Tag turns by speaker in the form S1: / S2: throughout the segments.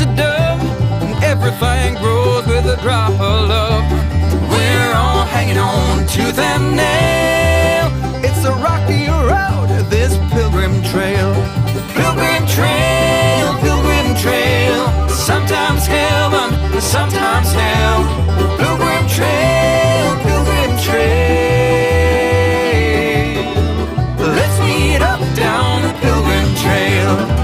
S1: a dove, and everything grows with a drop of love. We're all hanging on tooth and nail. It's a rocky road, this pilgrim trail. Pilgrim trail, pilgrim trail. Sometimes heaven, sometimes hell. Pilgrim trail, pilgrim trail. Let's meet up down the pilgrim trail.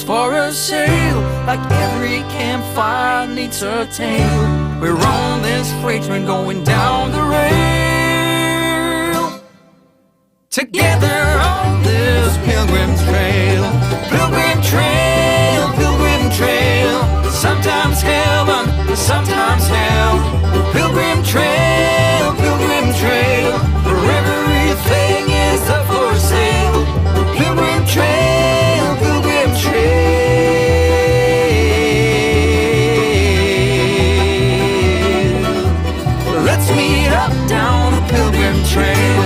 S1: For a sail, like every campfire needs a tale. We're on this freight train going down the rail, together on this pilgrim trail. Pilgrim trail, pilgrim trail. Sometimes heaven, sometimes hell. Pilgrim trail, pilgrim trail. Where everything is up for sale. Pilgrim trail, pilgrim trail. Let's meet up down the pilgrim trail.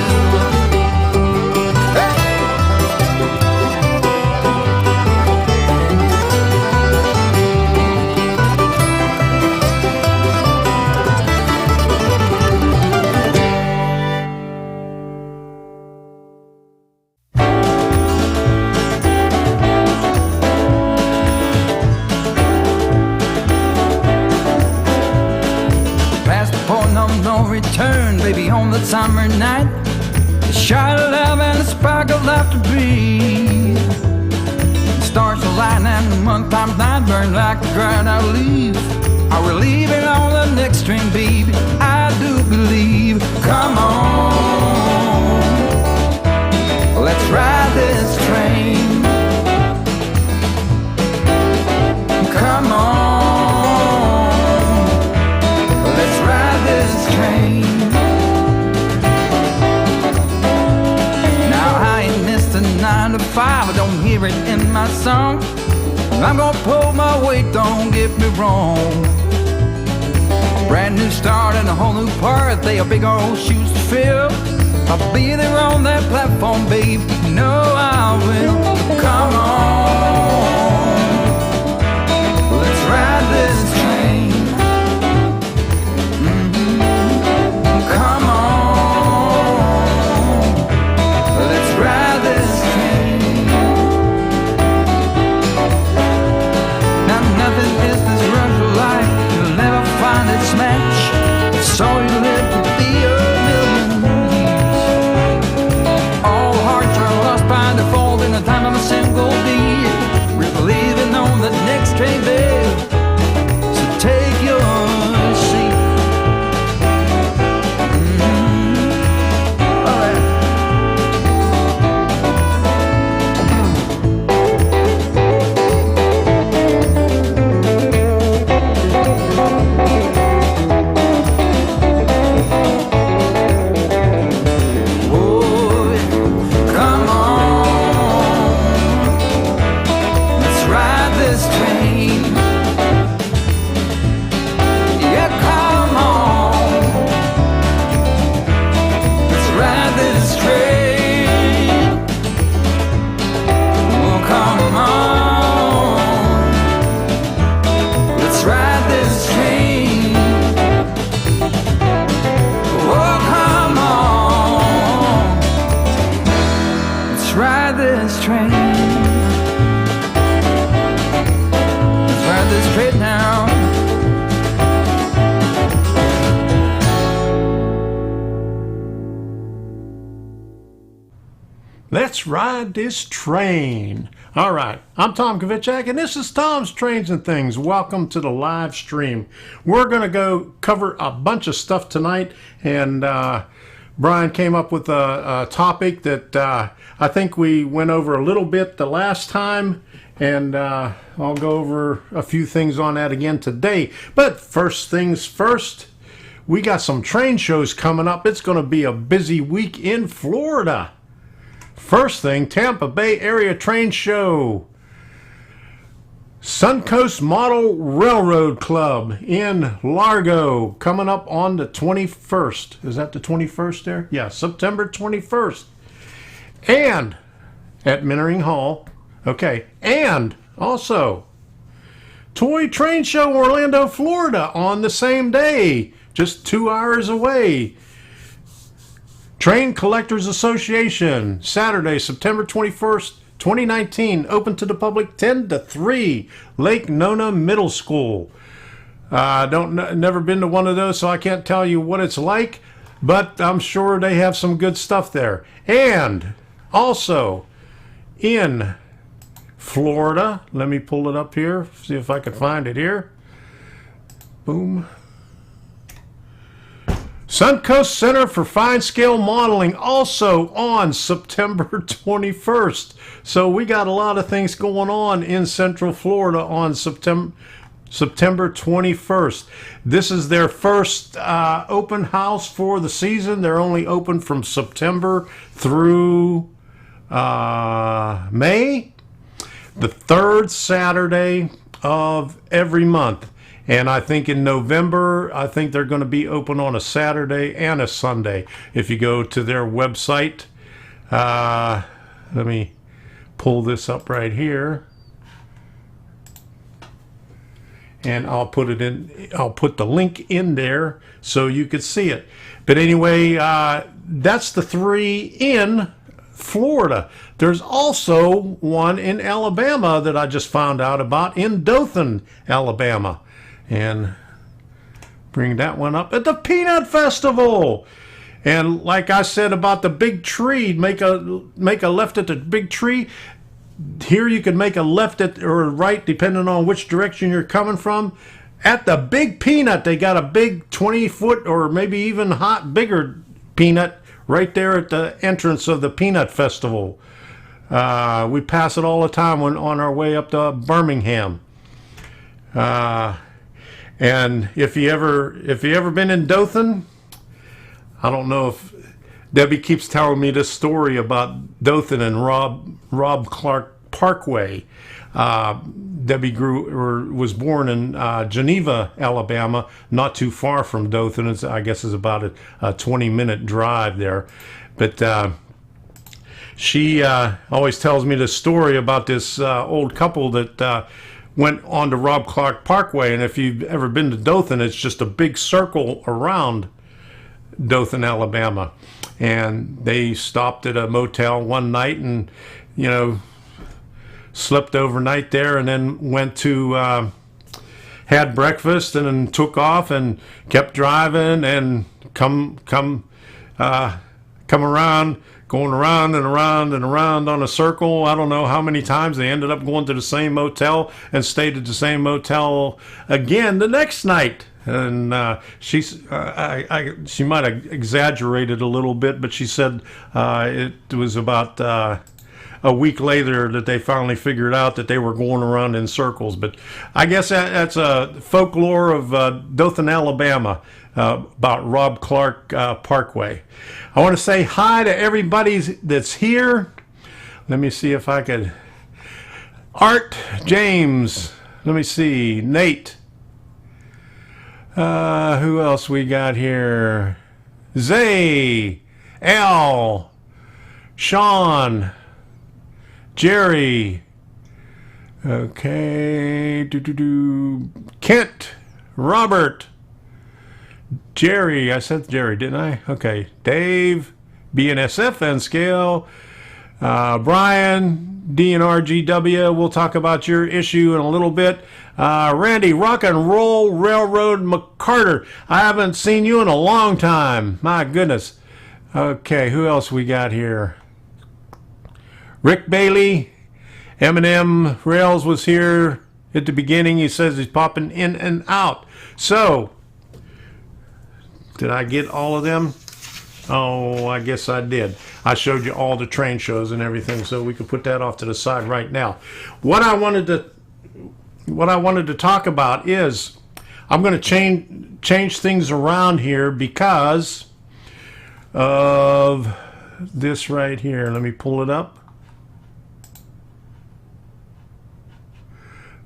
S1: Return, baby, on the summer night. The shot of love and the spark of laughter breathe. The stars align and the month times night burn like a dried out leaf. Are we leaving on the next train, baby? I do believe. Come on, let's ride this train. Come on. Now I ain't missed a 9 to 5, I don't hear it in my song. I'm gonna pull my weight, don't get me wrong. Brand new start and a whole new part, they are big old shoes to fill. I'll be there on that platform, babe, you know I will. Come on, let's ride this train. Come on, let's ride this train. Now nothing is this rush of life, you'll never find its match. So you live to be a million years. All hearts are lost by default in the time of a single deed. We're leaving on the next train, babe, so take your seat.
S2: Let's ride this train. All right, I'm Tom Kovichak, and this is Tom's Trains and Things. Welcome to the live stream. We're going to go cover a bunch of stuff tonight, and Brian came up with a topic that I think we went over a little bit the last time, and I'll go over a few things on that again today. But first things first, we got some train shows coming up. It's going to be a busy week in Florida. First thing, Tampa Bay Area Train Show. Suncoast Model Railroad Club in Largo coming up on the 21st. Is that the 21st there? Yeah, September 21st. And at Minnering Hall. Okay. And also Toy Train Show Orlando, Florida on the same day, just 2 hours away. Train Collectors Association, Saturday, September 21st, 2019, open to the public 10 to 3, Lake Nona Middle School. Never been to one of those, so I can't tell you what it's like, but I'm sure they have some good stuff there. And also in Florida, let me pull it up here, see if I can find it here. Boom. Suncoast Center for Fine Scale Modeling, also on September 21st. So we got a lot of things going on in Central Florida on September 21st. This is their first open house for the season. They're only open from September through May, the third Saturday of every month. And I think in November, I think they're going to be open on a Saturday and a Sunday. If you go to their website, let me pull this up right here. And I'll put the link in there so you could see it. But anyway, that's the 3 in Florida. There's also one in Alabama that I just found out about in Dothan, Alabama. And bring that one up at the Peanut Festival. And like I said about the big tree, make a left at the big tree. Here you can make a left at or right depending on which direction you're coming from. At the Big Peanut, they got a big 20-foot or maybe even bigger peanut right there at the entrance of the Peanut Festival. We pass it all the time on our way up to Birmingham. And if you ever been in Dothan, I don't know if Debbie keeps telling me this story about Dothan and Rob Clark Parkway. Debbie was born in Geneva, Alabama, not too far from Dothan. I guess it's about a 20-minute drive there. But she always tells me this story about this old couple that went on to Rob Clark Parkway. And if you've ever been to Dothan, it's just a big circle around Dothan, Alabama. And they stopped at a motel one night and, slept overnight there, and then went to had breakfast and then took off and kept driving and come around, going around and around and around on a circle. I don't know how many times they ended up going to the same motel and stayed at the same motel again the next night. And she might have exaggerated a little bit, but she said it was about a week later that they finally figured out that they were going around in circles. But I guess that's a folklore of Dothan, Alabama, about Rob Clark Parkway. I want to say hi to everybody that's here. Let me see if I could. Art, James, let me see, Nate. Who else we got here? Zay, Al, Sean, Jerry, okay, Kent, Robert, Jerry, I said Jerry, didn't I? Okay, Dave, BNSF and Scale, Brian, DNRGW, we'll talk about your issue in a little bit. Randy, Rock and Roll Railroad McCarter, I haven't seen you in a long time, my goodness. Okay, who else we got here? Rick Bailey, M&M Rails was here at the beginning. He says he's popping in and out. So, did I get all of them? Oh, I guess I did. I showed you all the train shows and everything, so we could put that off to the side right now. What I wanted to talk about is I'm going to change things around here because of this right here. Let me pull it up.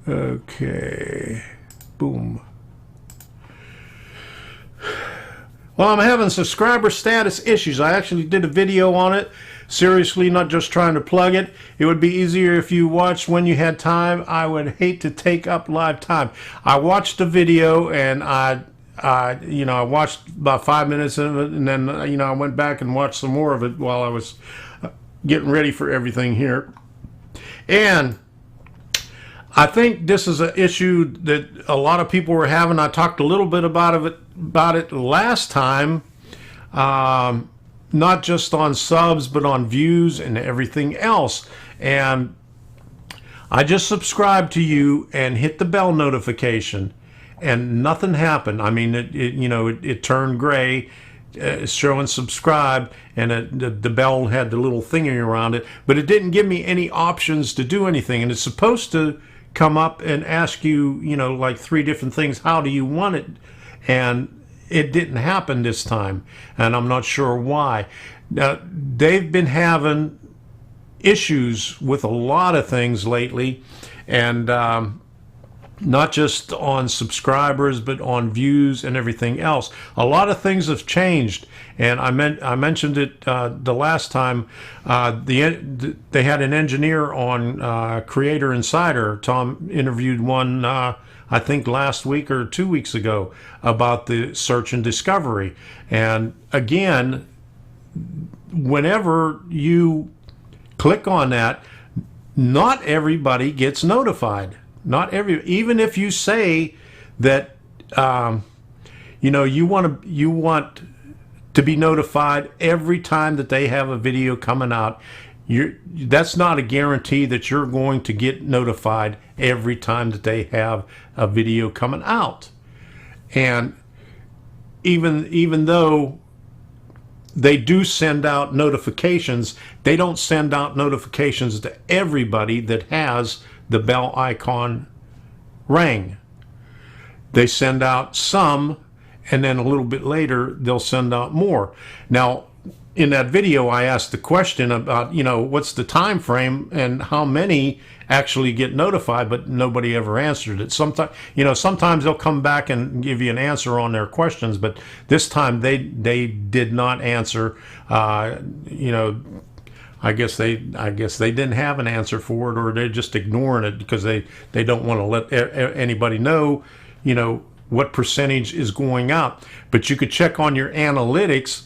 S2: Okay. Boom. Well, I'm having subscriber status issues. I actually did a video on it. Seriously, not just trying to plug it. It would be easier if you watched when you had time. I would hate to take up live time. I watched the video and I watched about 5 minutes of it, and then I went back and watched some more of it while I was getting ready for everything here. And I think this is an issue that a lot of people were having. I talked a little bit about it last time, not just on subs, but on views and everything else. And I just subscribed to you and hit the bell notification, and nothing happened. I mean, it turned gray, showing subscribe, and the bell had the little thingy around it, but it didn't give me any options to do anything. And it's supposed to come up and ask you, like 3 different things. How do you want it? And it didn't happen this time, and I'm not sure why. Now, they've been having issues with a lot of things lately, and not just on subscribers, but on views and everything else. A lot of things have changed, and I mentioned it the last time. They had an engineer on Creator Insider. Tom interviewed one, I think last week or 2 weeks ago, about the search and discovery. And again, whenever you click on that, not everybody gets notified. Even if you say that you want to be notified every time that they have a video coming out, that's not a guarantee that you're going to get notified every time that they have a video coming out. And even though they do send out notifications, they don't send out notifications to everybody that has the bell icon rang. They send out some, and then a little bit later they'll send out more. Now, in that video, I asked the question about, what's the time frame and how many actually get notified, but nobody ever answered it. Sometimes they'll come back and give you an answer on their questions, but this time they did not answer. I guess they didn't have an answer for it, or they're just ignoring it because they don't want to let anybody know, what percentage is going out. But you could check on your analytics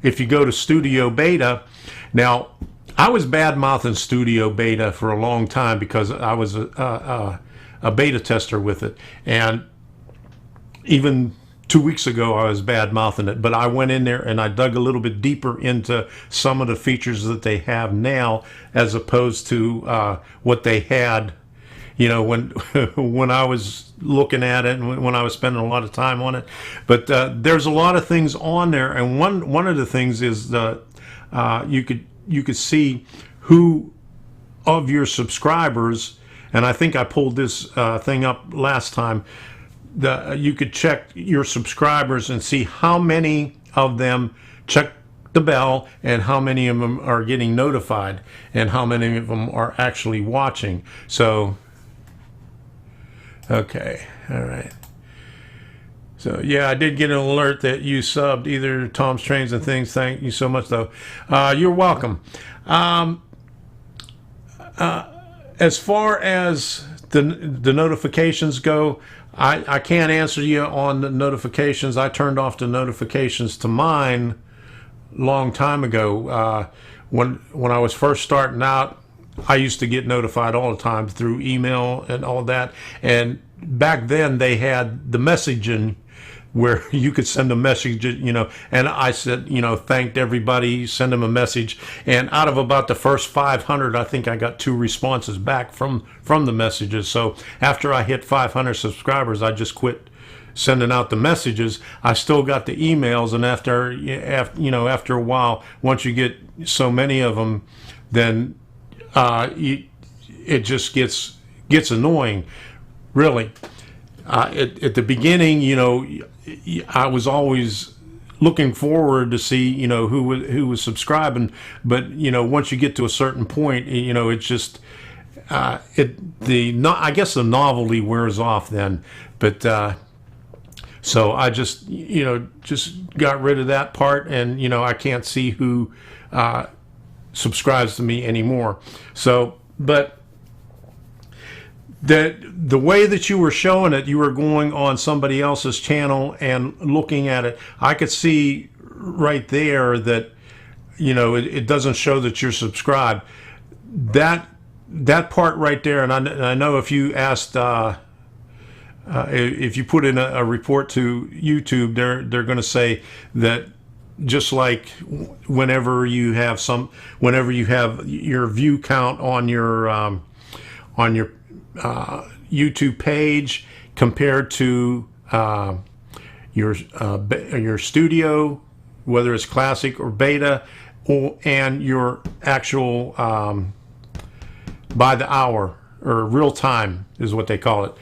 S2: if you go to Studio Beta. Now, I was bad-mouthing Studio Beta for a long time because I was a beta tester with it. And even 2 weeks ago, I was bad-mouthing it. But I went in there and I dug a little bit deeper into some of the features that they have now, as opposed to what they had, when I was looking at it and when I was spending a lot of time on it. But there's a lot of things on there, and one of the things is you could see who of your subscribers, and I think I pulled this thing up last time. You could check your subscribers and see how many of them check the bell and how many of them are getting notified and how many of them are actually watching. So, okay, all right. So, yeah, I did get an alert that you subbed either Tom's Trains and Things. Thank you so much, though. You're welcome. As far as the notifications go, I can't answer you on the notifications. I turned off the notifications to mine long time ago. When I was first starting out, I used to get notified all the time through email and all that. And back then they had the messaging where you could send a message, and I said, thanked everybody, send them a message. And out of about the first 500, I think I got 2 responses back from the messages. So after I hit 500 subscribers, I just quit sending out the messages. I still got the emails, and after a while, once you get so many of them, then it just gets annoying, really. At the beginning, I was always looking forward to see, who was subscribing. But, once you get to a certain point, it's just, I guess the novelty wears off then, but so I just got rid of that part, and I can't see who subscribes to me anymore. So, but the way that you were showing it, you were going on somebody else's channel and looking at it. I could see right there that it doesn't show that you're subscribed. That part right there, and I know if you asked, if you put in a report to YouTube, they're going to say that just like whenever you have your view count on your YouTube page compared to your studio, whether it's classic or beta, and your actual by the hour or real time is what they call it.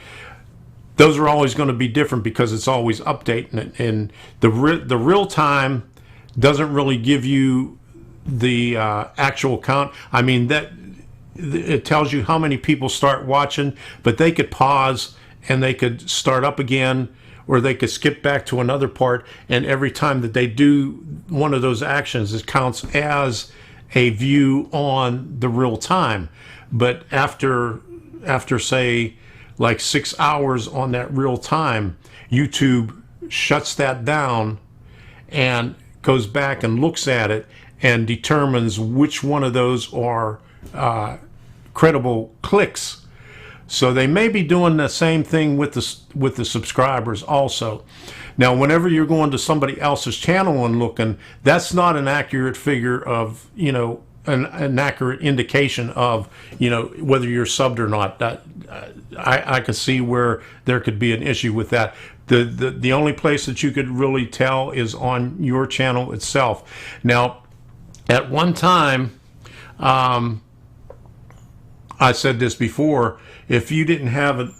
S2: Those are always going to be different because it's always updating it, and the real time doesn't really give you the actual count. I mean, that it tells you how many people start watching, but they could pause and they could start up again, or they could skip back to another part, and every time that they do one of those actions, it counts as a view on the real time. But after say like 6 hours on that real time, YouTube shuts that down and goes back and looks at it and determines which one of those are credible clicks. So they may be doing the same thing with the subscribers also. Now, whenever you're going to somebody else's channel and looking, that's not an accurate figure of, an accurate indication of, whether you're subbed or not. I can see where there could be an issue with that. The only place that you could really tell is on your channel itself. Now, at one time, I said this before, if you didn't have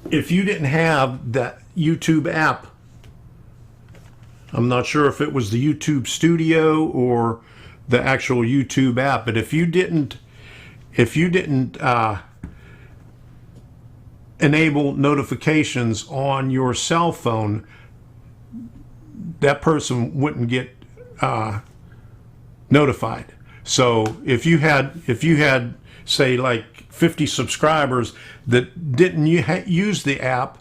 S2: that YouTube app, I'm not sure if it was the YouTube Studio or the actual YouTube app, but if you didn't enable notifications on your cell phone, that person wouldn't get notified. So if you had say like 50 subscribers that didn't use the app,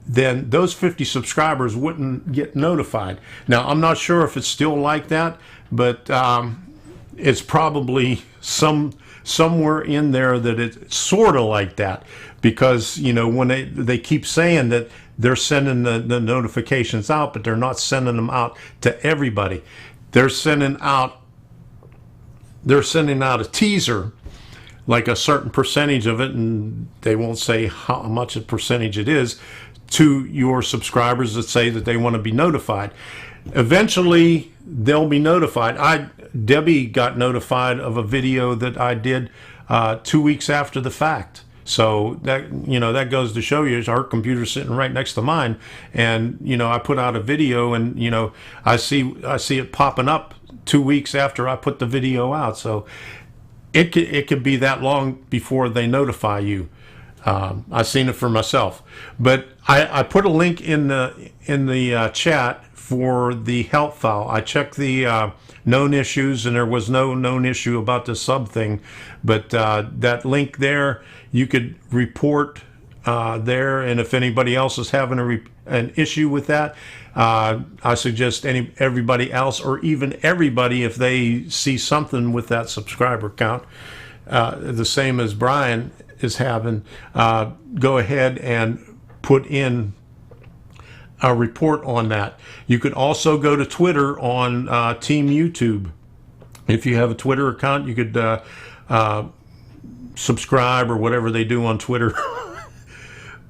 S2: then those 50 subscribers wouldn't get notified. Now, I'm not sure if it's still like that, but it's probably somewhere in there that it's sort of like that, because when they keep saying that they're sending the notifications out, but they're not sending them out to everybody. They're sending out a teaser, like a certain percentage of it, and they won't say how much a percentage it is, to your subscribers that say that they want to be notified. Eventually, they'll be notified. Debbie got notified of a video that I did 2 weeks after the fact. So that goes to show you, her computer's sitting right next to mine, and I put out a video, and I see it popping up 2 weeks after I put the video out. So it could be that long before they notify you. I've seen it for myself, but I put a link in the chat for the help file. I checked the known issues, and there was no known issue about the sub thing, but that link there, you could report there, and if anybody else is having an issue with that, I suggest everybody else, or even everybody, if they see something with that subscriber count, the same as Brian is having, go ahead and put in a report on that. You could also go to Twitter on Team YouTube. If you have a Twitter account, you could subscribe or whatever they do on Twitter.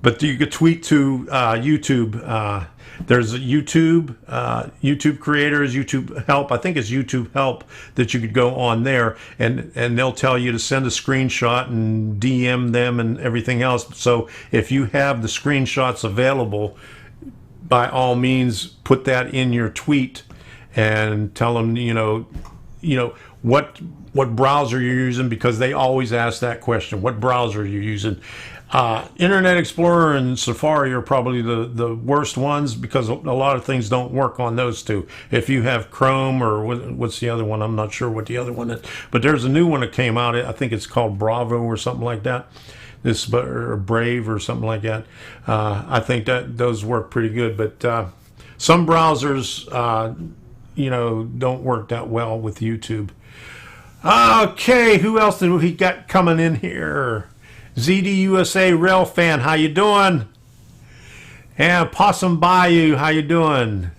S2: But you could tweet to YouTube. There's a YouTube creators, YouTube help. I think it's YouTube help that you could go on there, and they'll tell you to send a screenshot and DM them and everything else. So if you have the screenshots available, by all means, put that in your tweet and tell them, what browser you're using, because they always ask that question. What browser are you using? Internet Explorer and Safari are probably the worst ones, because a lot of things don't work on those two. If you have Chrome, or what's the other one? I'm not sure what the other one is. But there's a new one that came out. I think it's called Bravo or something like that. Or Brave or something like that. I think that those work pretty good. But some browsers, don't work that well with YouTube. Okay, who else did we got coming in here? ZDUSA Rail Fan, how you doing? And Possum Bayou, how you doing?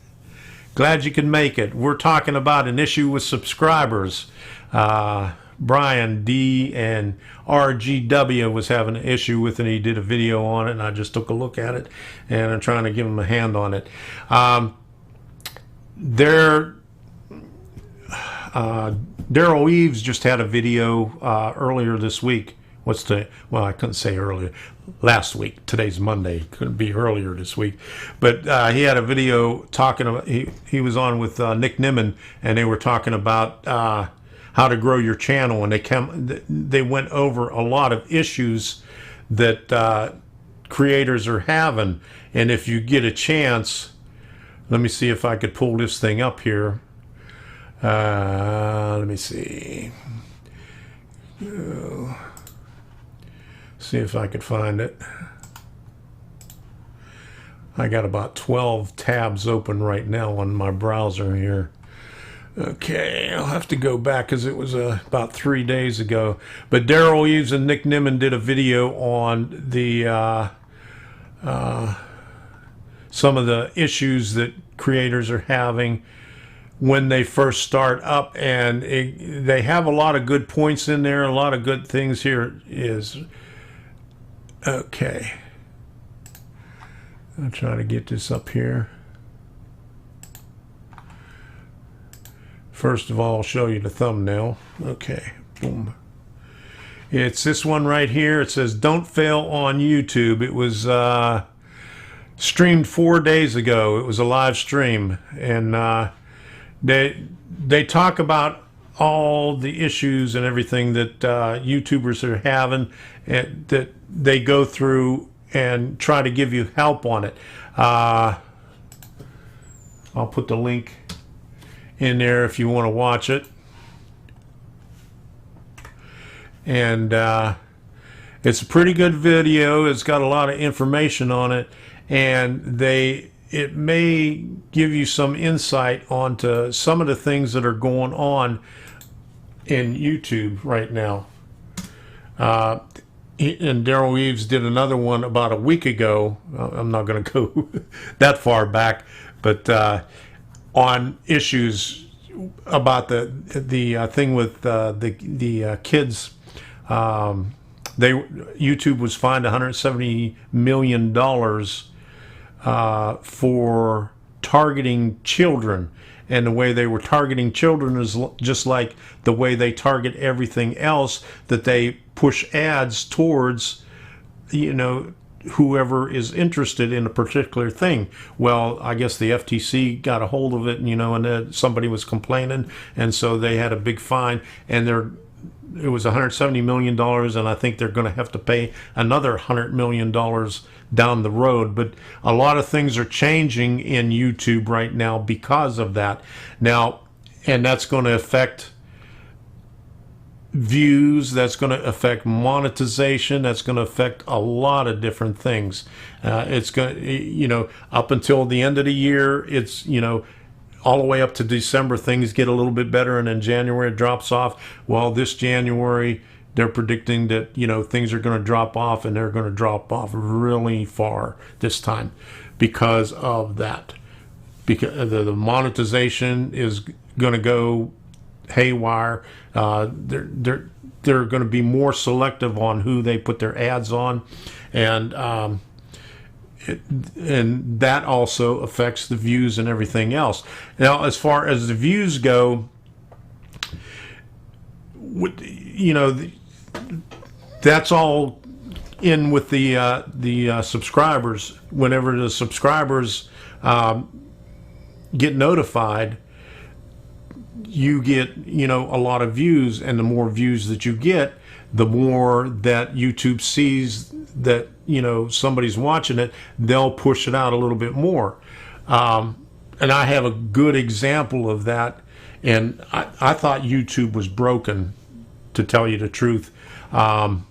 S2: Glad you could make it. We're talking about an issue with subscribers. Brian D and RGW was having an issue with it. He did a video on it, and I just took a look at it, and I'm trying to give him a hand on it. Daryl Eves just had a video earlier this week. Well, I couldn't say earlier. Last week. Today's Monday. Couldn't be earlier this week. But he had a video talking about, he was on with Nick Nimmin, and they were talking about how to grow your channel, and they went over a lot of issues that creators are having. And if you get a chance, let me see if I could pull this thing up here. Let me see. See if I could find it. I got about 12 tabs open right now on my browser here. Okay, I'll have to go back because it was about 3 days ago. But Daryl Eves and Nick Nimmin did a video on the some of the issues that creators are having when they first start up, and they have a lot of good points in there, a lot of good things. Here is, okay, I'll try to get this up here. First of all, I'll show you the thumbnail. Okay, boom. It's this one right here. It says, "Don't fail on YouTube." It was streamed 4 days ago. It was a live stream, and they talk about all the issues and everything that YouTubers are having, and that they go through and try to give you help on it. I'll put the link in there if you want to watch it. And it's a pretty good video. It's got a lot of information on it, and it may give you some insight onto some of the things that are going on in YouTube right now. And Daryl Eves did another one about a week ago. I'm not going to go that far back, but on issues about the thing with the kids. YouTube was fined $170 million for targeting children, and the way they were targeting children is just like the way they target everything else, that they push ads towards, whoever is interested in a particular thing. Well, I guess the FTC got a hold of it, and somebody was complaining, and so they had a big fine, and it was $170 million, and I think they're going to have to pay another $100 million down the road. But a lot of things are changing in YouTube right now because of that. Now, and that's going to affect views, that's going to affect monetization, that's going to affect a lot of different things. It's going to, up until the end of the year, it's, all the way up to December, things get a little bit better, and then January it drops off. Well, this January, they're predicting that, things are going to drop off, and they're going to drop off really far this time because of that. Because the monetization is going to go haywire. They're going to be more selective on who they put their ads on, and that also affects the views and everything else. Now, as far as the views go, that's all in with the subscribers. Whenever the subscribers get notified, you get, you know, a lot of views, and the more views that you get, the more that YouTube sees that, you know, somebody's watching it, they'll push it out a little bit more. And I have a good example of that. And I thought YouTube was broken, to tell you the truth. And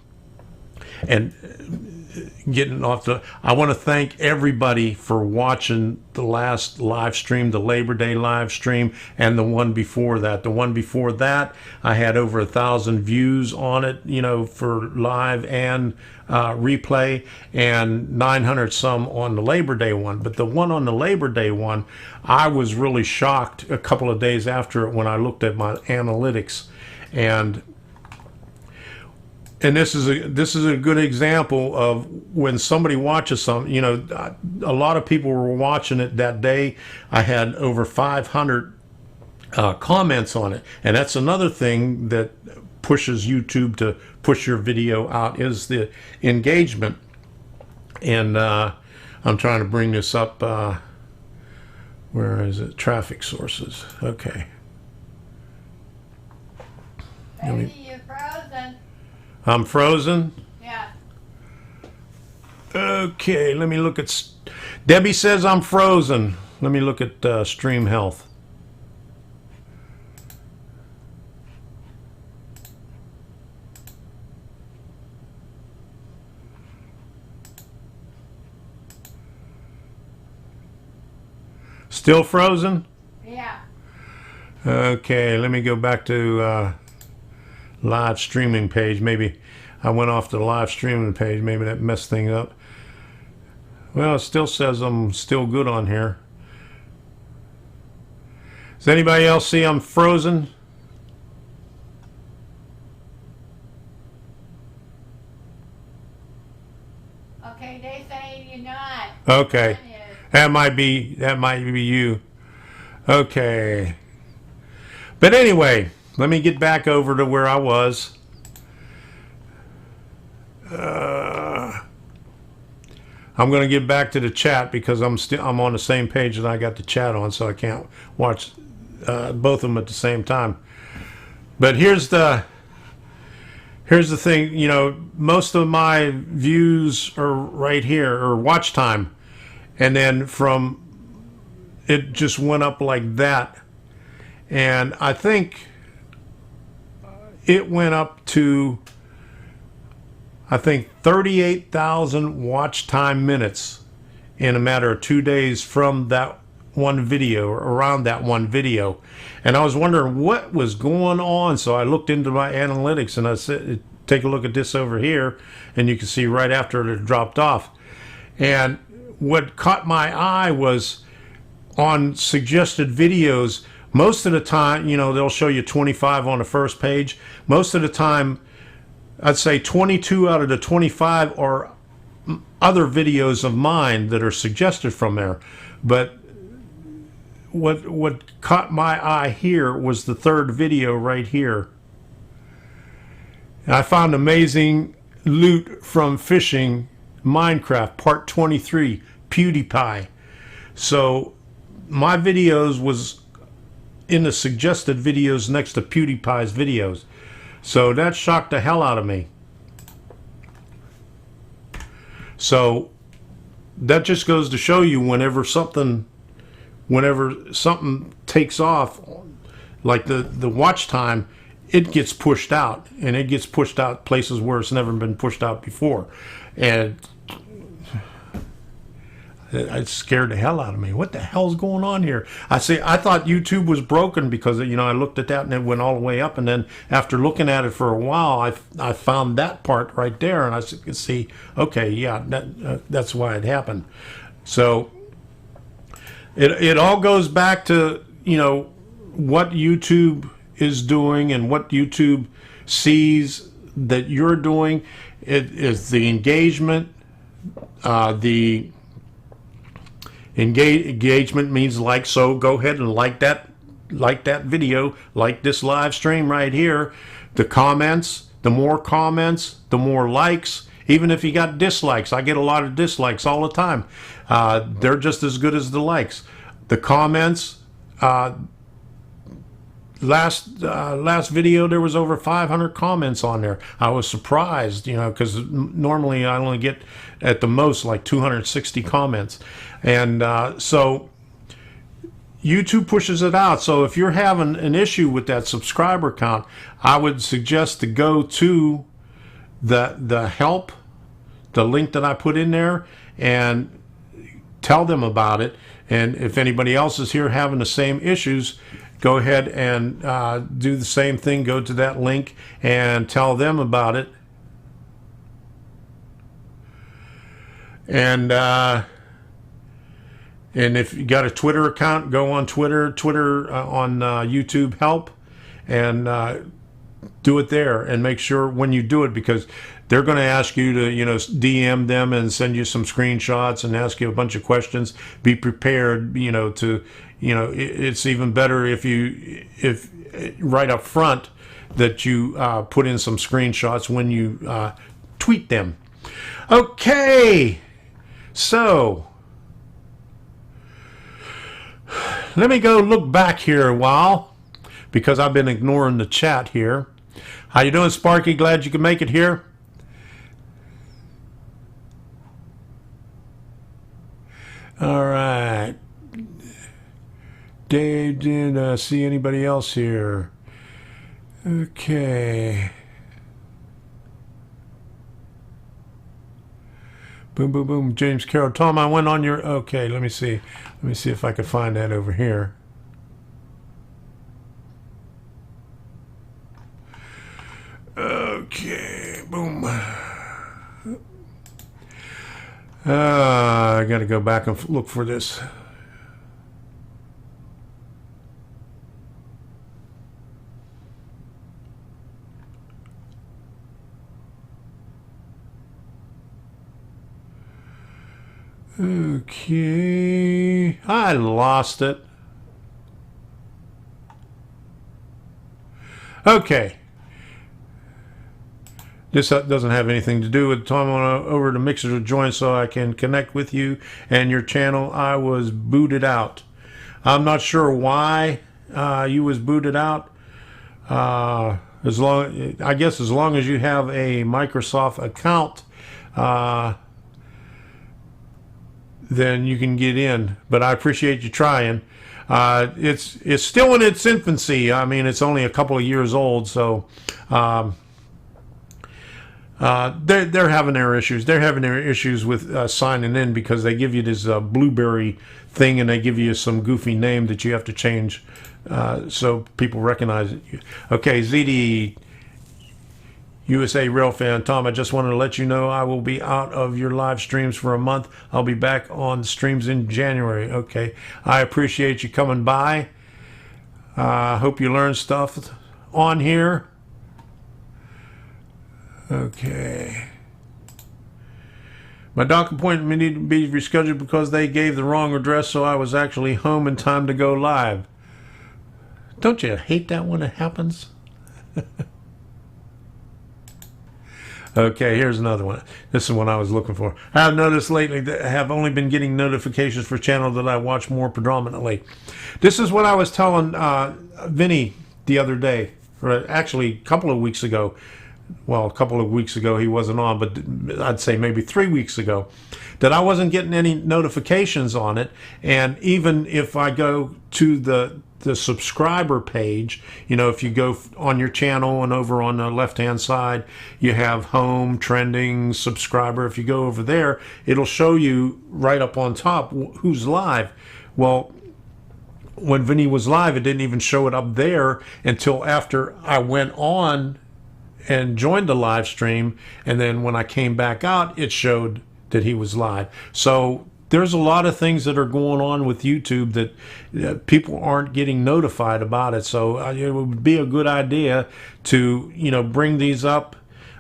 S2: getting off I want to thank everybody for watching the last live stream, the Labor Day live stream, and the one before that. The one before that, I had over 1,000 views on it, you know, for live and replay, and 900 some on the Labor Day one. But the one on the Labor Day one, I was really shocked a couple of days after it when I looked at my analytics. And this is a good example of when somebody watches something. You know, a lot of people were watching it that day. I had over 500 comments on it, and that's another thing that pushes YouTube to push your video out, is the engagement. And I'm trying to bring this up. Where is it? Traffic sources. Okay.
S3: Baby, you're frozen.
S2: I'm frozen?
S3: Yeah.
S2: Okay, let me look at... Debbie says I'm frozen. Let me look at stream health. Still frozen?
S3: Yeah.
S2: Okay, let me go back to... live streaming page. Maybe I went off the live streaming page. Maybe that messed things up. Well, it still says I'm still good on here. Does anybody else see I'm frozen?
S3: Okay, they say you're not.
S2: Okay, that might be you. Okay, but anyway, let me get back over to where I was. I'm going to get back to the chat because I'm on the same page that I got the chat on, so I can't watch both of them at the same time. But here's the thing. You know, most of my views are right here, or watch time, and then from it just went up like that, and I think it went up to, I think, 38,000 watch time minutes in a matter of 2 days from that one video, or around that one video. And I was wondering what was going on. So I looked into my analytics and I said, take a look at this over here, and you can see right after it dropped off. And what caught my eye was on suggested videos. Most of the time, you know, they'll show you 25 on the first page. Most of the time, I'd say 22 out of the 25 are other videos of mine that are suggested from there. But what caught my eye here was the third video right here. And I found amazing loot from fishing Minecraft, part 23, PewDiePie. So my videos was in the suggested videos next to PewDiePie's videos. So that shocked the hell out of me. So that just goes to show you whenever something takes off, like the watch time, it gets pushed out, and it gets pushed out places where it's never been pushed out before. And it scared the hell out of me. What the hell's going on here? I thought YouTube was broken because, you know, I looked at that and it went all the way up, and then after looking at it for a while, I found that part right there, and I could see, okay, yeah, that's why it happened. So it all goes back to, you know, what YouTube is doing and what YouTube sees that you're doing. It is the engagement, the engagement means like, so go ahead and like that video, like this live stream right here. The comments, the more likes. Even if you got dislikes, I get a lot of dislikes all the time. They're just as good as the likes. The comments, last video there was over 500 comments on there. I was surprised, because normally I only get at the most like 260 comments, and so YouTube pushes it out. So if you're having an issue with that subscriber count, I would suggest to go to the help, the link that I put in there, and tell them about it. And if anybody else is here having the same issues, go ahead and do the same thing. Go to that link and tell them about it. And if you got a Twitter account, go on Twitter on YouTube help, and do it there. And make sure when you do it, because they're going to ask you to, DM them and send you some screenshots and ask you a bunch of questions. Be prepared, it's even better if right up front that you put in some screenshots when you tweet them. Okay, so let me go look back here a while, because I've been ignoring the chat here. How you doing, Sparky? Glad you could make it here. All right. Dave, didn't see anybody else here. Okay. Boom, boom, boom. James Carroll. Tom, I went on your... Okay, let me see. Let me see if I can find that over here. Okay. Boom. I got to go back and look for this. Okay, I lost it. Okay. This doesn't have anything to do with Tom. I went over to Mixer to join so I can connect with you and your channel. I was booted out. I'm not sure why you was booted out. I guess as long as you have a Microsoft account, then you can get in. But I appreciate you trying. It's still in its infancy. I mean, it's only a couple of years old, so they're having their issues. They're having their issues with signing in, because they give you this Blueberry thing, and they give you some goofy name that you have to change so people recognize it. Okay, ZD USA Real Fan. Tom, I just wanted to let you know I will be out of your live streams for a month. I'll be back on streams in January. Okay, I appreciate you coming by. Hope you learned stuff on here. Okay. My doctor appointment needed to be rescheduled because they gave the wrong address, so I was actually home in time to go live. Don't you hate that when it happens? Okay, here's another one. This is one I was looking for. I have noticed lately that I have only been getting notifications for channels that I watch more predominantly. This is what I was telling Vinny the other day, or actually a couple of weeks ago. Well, a couple of weeks ago he wasn't on, but I'd say maybe 3 weeks ago, that I wasn't getting any notifications on it. And even if I go to the subscriber page, if you go on your channel and over on the left hand side you have home, trending, subscriber. If you go over there, it'll show you right up on top who's live. Well, when Vinny was live, it didn't even show it up there until after I went on and joined the live stream, and then when I came back out, it showed that he was live. So there's a lot of things that are going on with YouTube that people aren't getting notified about it. So it would be a good idea to bring these up.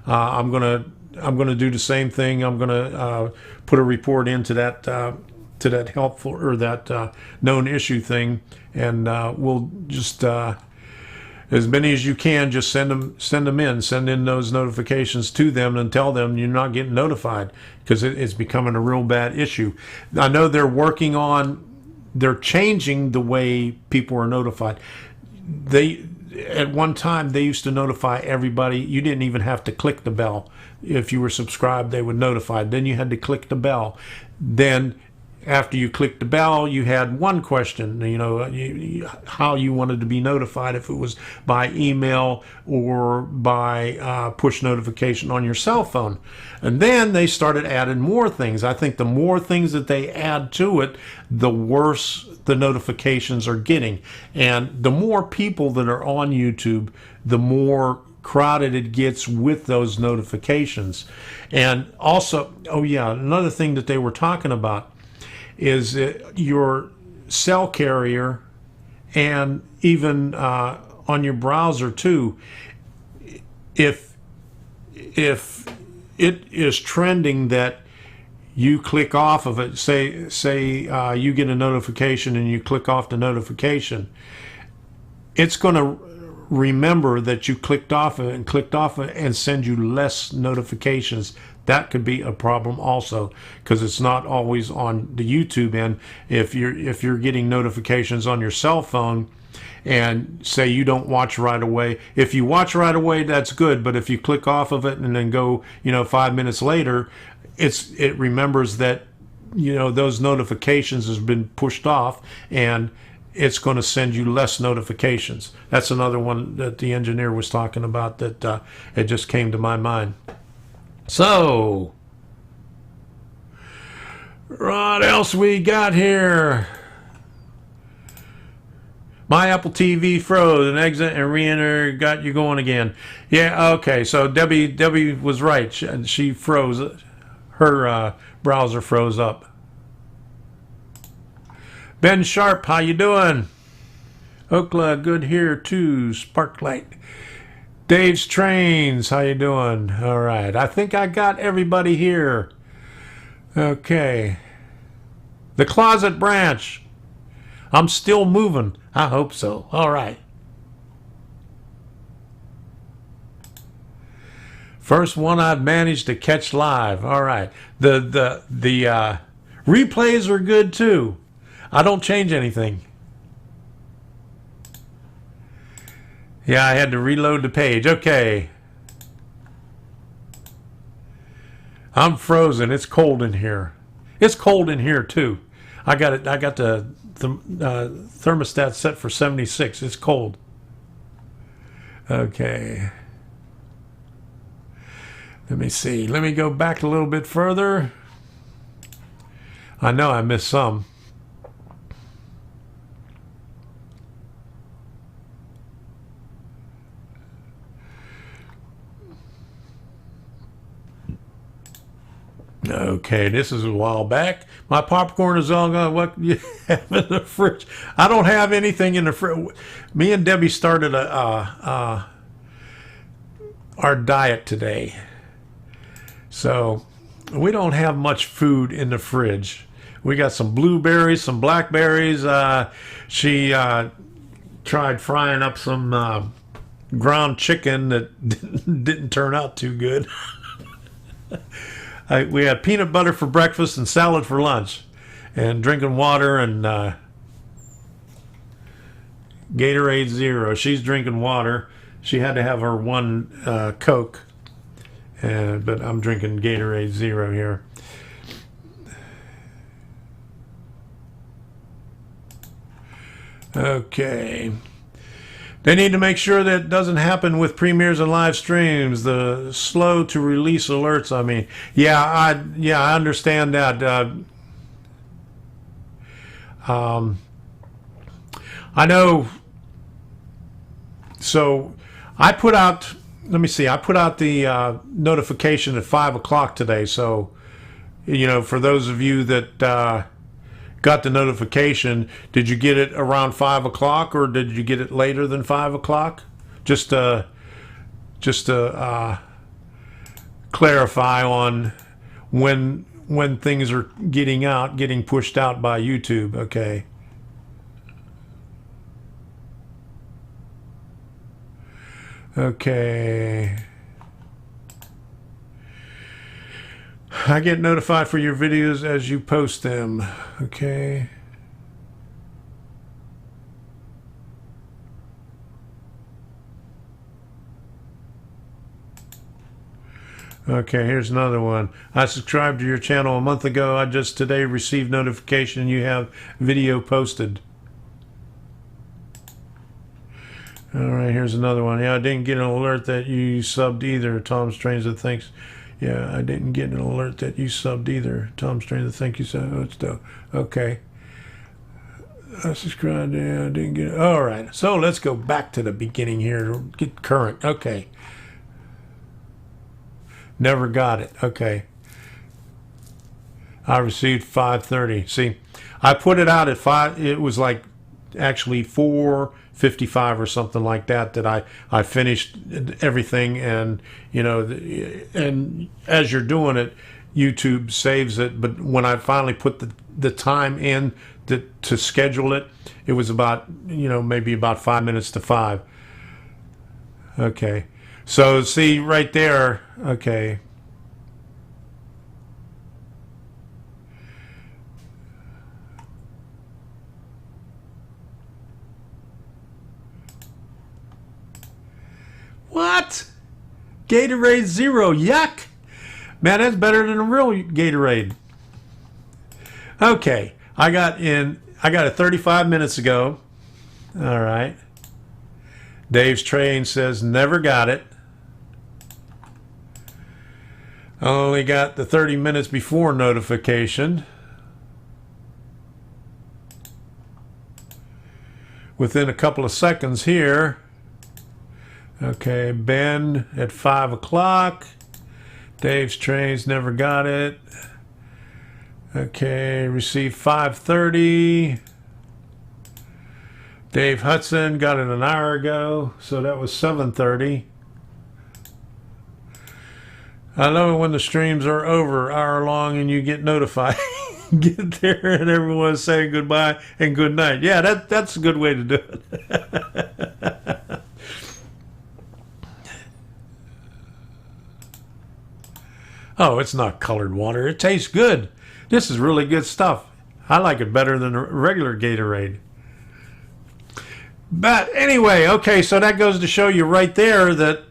S2: I'm gonna do the same thing. I'm gonna put a report into that helpful or that known issue thing, and we'll just as many as you can, just send in those notifications to them and tell them you're not getting notified, because it's becoming a real bad issue. I know they're changing the way people are notified. they at one time they used to notify everybody. You didn't even have to click the bell. If you were subscribed, they would notify. Then you had to click the bell. Then after you clicked the bell, you had one question, how you wanted to be notified, if it was by email or by push notification on your cell phone. And then they started adding more things. I think the more things that they add to it, the worse the notifications are getting. And the more people that are on YouTube, the more crowded it gets with those notifications. And also, oh yeah, another thing that they were talking about is your cell carrier, and even on your browser too. If it is trending that you click off of it, say you get a notification and you click off the notification, it's going to remember that you clicked off of it and send you less notifications. That could be a problem also, because it's not always on the YouTube end. If you're getting notifications on your cell phone, and say you don't watch right away, if you watch right away, that's good. But if you click off of it and then go 5 minutes later, it remembers that those notifications has been pushed off, and it's going to send you less notifications. That's another one that the engineer was talking about that it just came to my mind. So, what else we got here? My Apple TV froze, and exit and re-enter got you going again. Yeah, okay, so Debbie was right. She froze. Her browser froze up. Ben Sharp, how you doing? Oakla, good here too. Sparklight. Dave's Trains, how you doing? All right, I think I got everybody here. Okay. The Closet Branch. I'm still moving. I hope so. All right. First one I've managed to catch live. All right. The replays are good too. I don't change anything. Yeah, I had to reload the page. Okay. I'm frozen. It's cold in here. It's cold in here too. I got the thermostat set for 76. It's cold. Okay. Let me see. Let me go back a little bit further. I know I missed some. Okay, this is a while back. My popcorn is all gone. What you have in the fridge? I don't have anything in the fridge. Me and Debbie started our diet today, so we don't have much food in the fridge. We got some blueberries, some blackberries. She tried frying up some ground chicken that didn't turn out too good. We had peanut butter for breakfast and salad for lunch, and drinking water and Gatorade Zero. She's drinking water. She had to have her one Coke, but I'm drinking Gatorade Zero here. Okay. They need to make sure that doesn't happen with premieres and live streams. The slow to release alerts. I mean, I understand that. I know. So I put out. Let me see. I put out the notification at 5 o'clock today. So for those of you that got the notification, did you get it around 5 o'clock or did you get it later than 5 o'clock? Just to clarify on when things are getting pushed out by YouTube. Okay. Okay. I get notified for your videos as you post them. Okay. Okay, here's another one. I subscribed to your channel a month ago. I just today received notification you have video posted. All right, here's another one. Yeah, I didn't get an alert that you subbed either. Tom Stranger thinks. Yeah, I didn't get an alert that you subbed either. Tom Stranger thank you so much. Okay. I subscribed. Yeah, I didn't get it. All right, so let's go back to the beginning here to get current. Okay. Never got it. Okay. I received 5:30. See, I put it out at 5. It was like actually 4:55 or something like that I finished everything, and you know, and as you're doing it, YouTube saves it. But when I finally put the time in to schedule it, it was about, you know, maybe about 5 minutes to 5. Okay. So see right there, okay. What? Gatorade Zero, yuck. Man, that's better than a real Gatorade. Okay, I got it 35 minutes ago. All right. Dave's Train says never got it. I only got the 30 minutes before notification. Within a couple of seconds here. Okay, Ben at 5 o'clock. Dave's Trains never got it. Okay, received 5:30. Dave Hudson got it an hour ago, so that was 7:30. I love it when the streams are over, hour long, and you get notified. Get there and everyone's saying goodbye and good night. Yeah, that's a good way to do it. Oh, it's not colored water. It tastes good. This is really good stuff. I like it better than a regular Gatorade. But anyway, okay, so that goes to show you right there that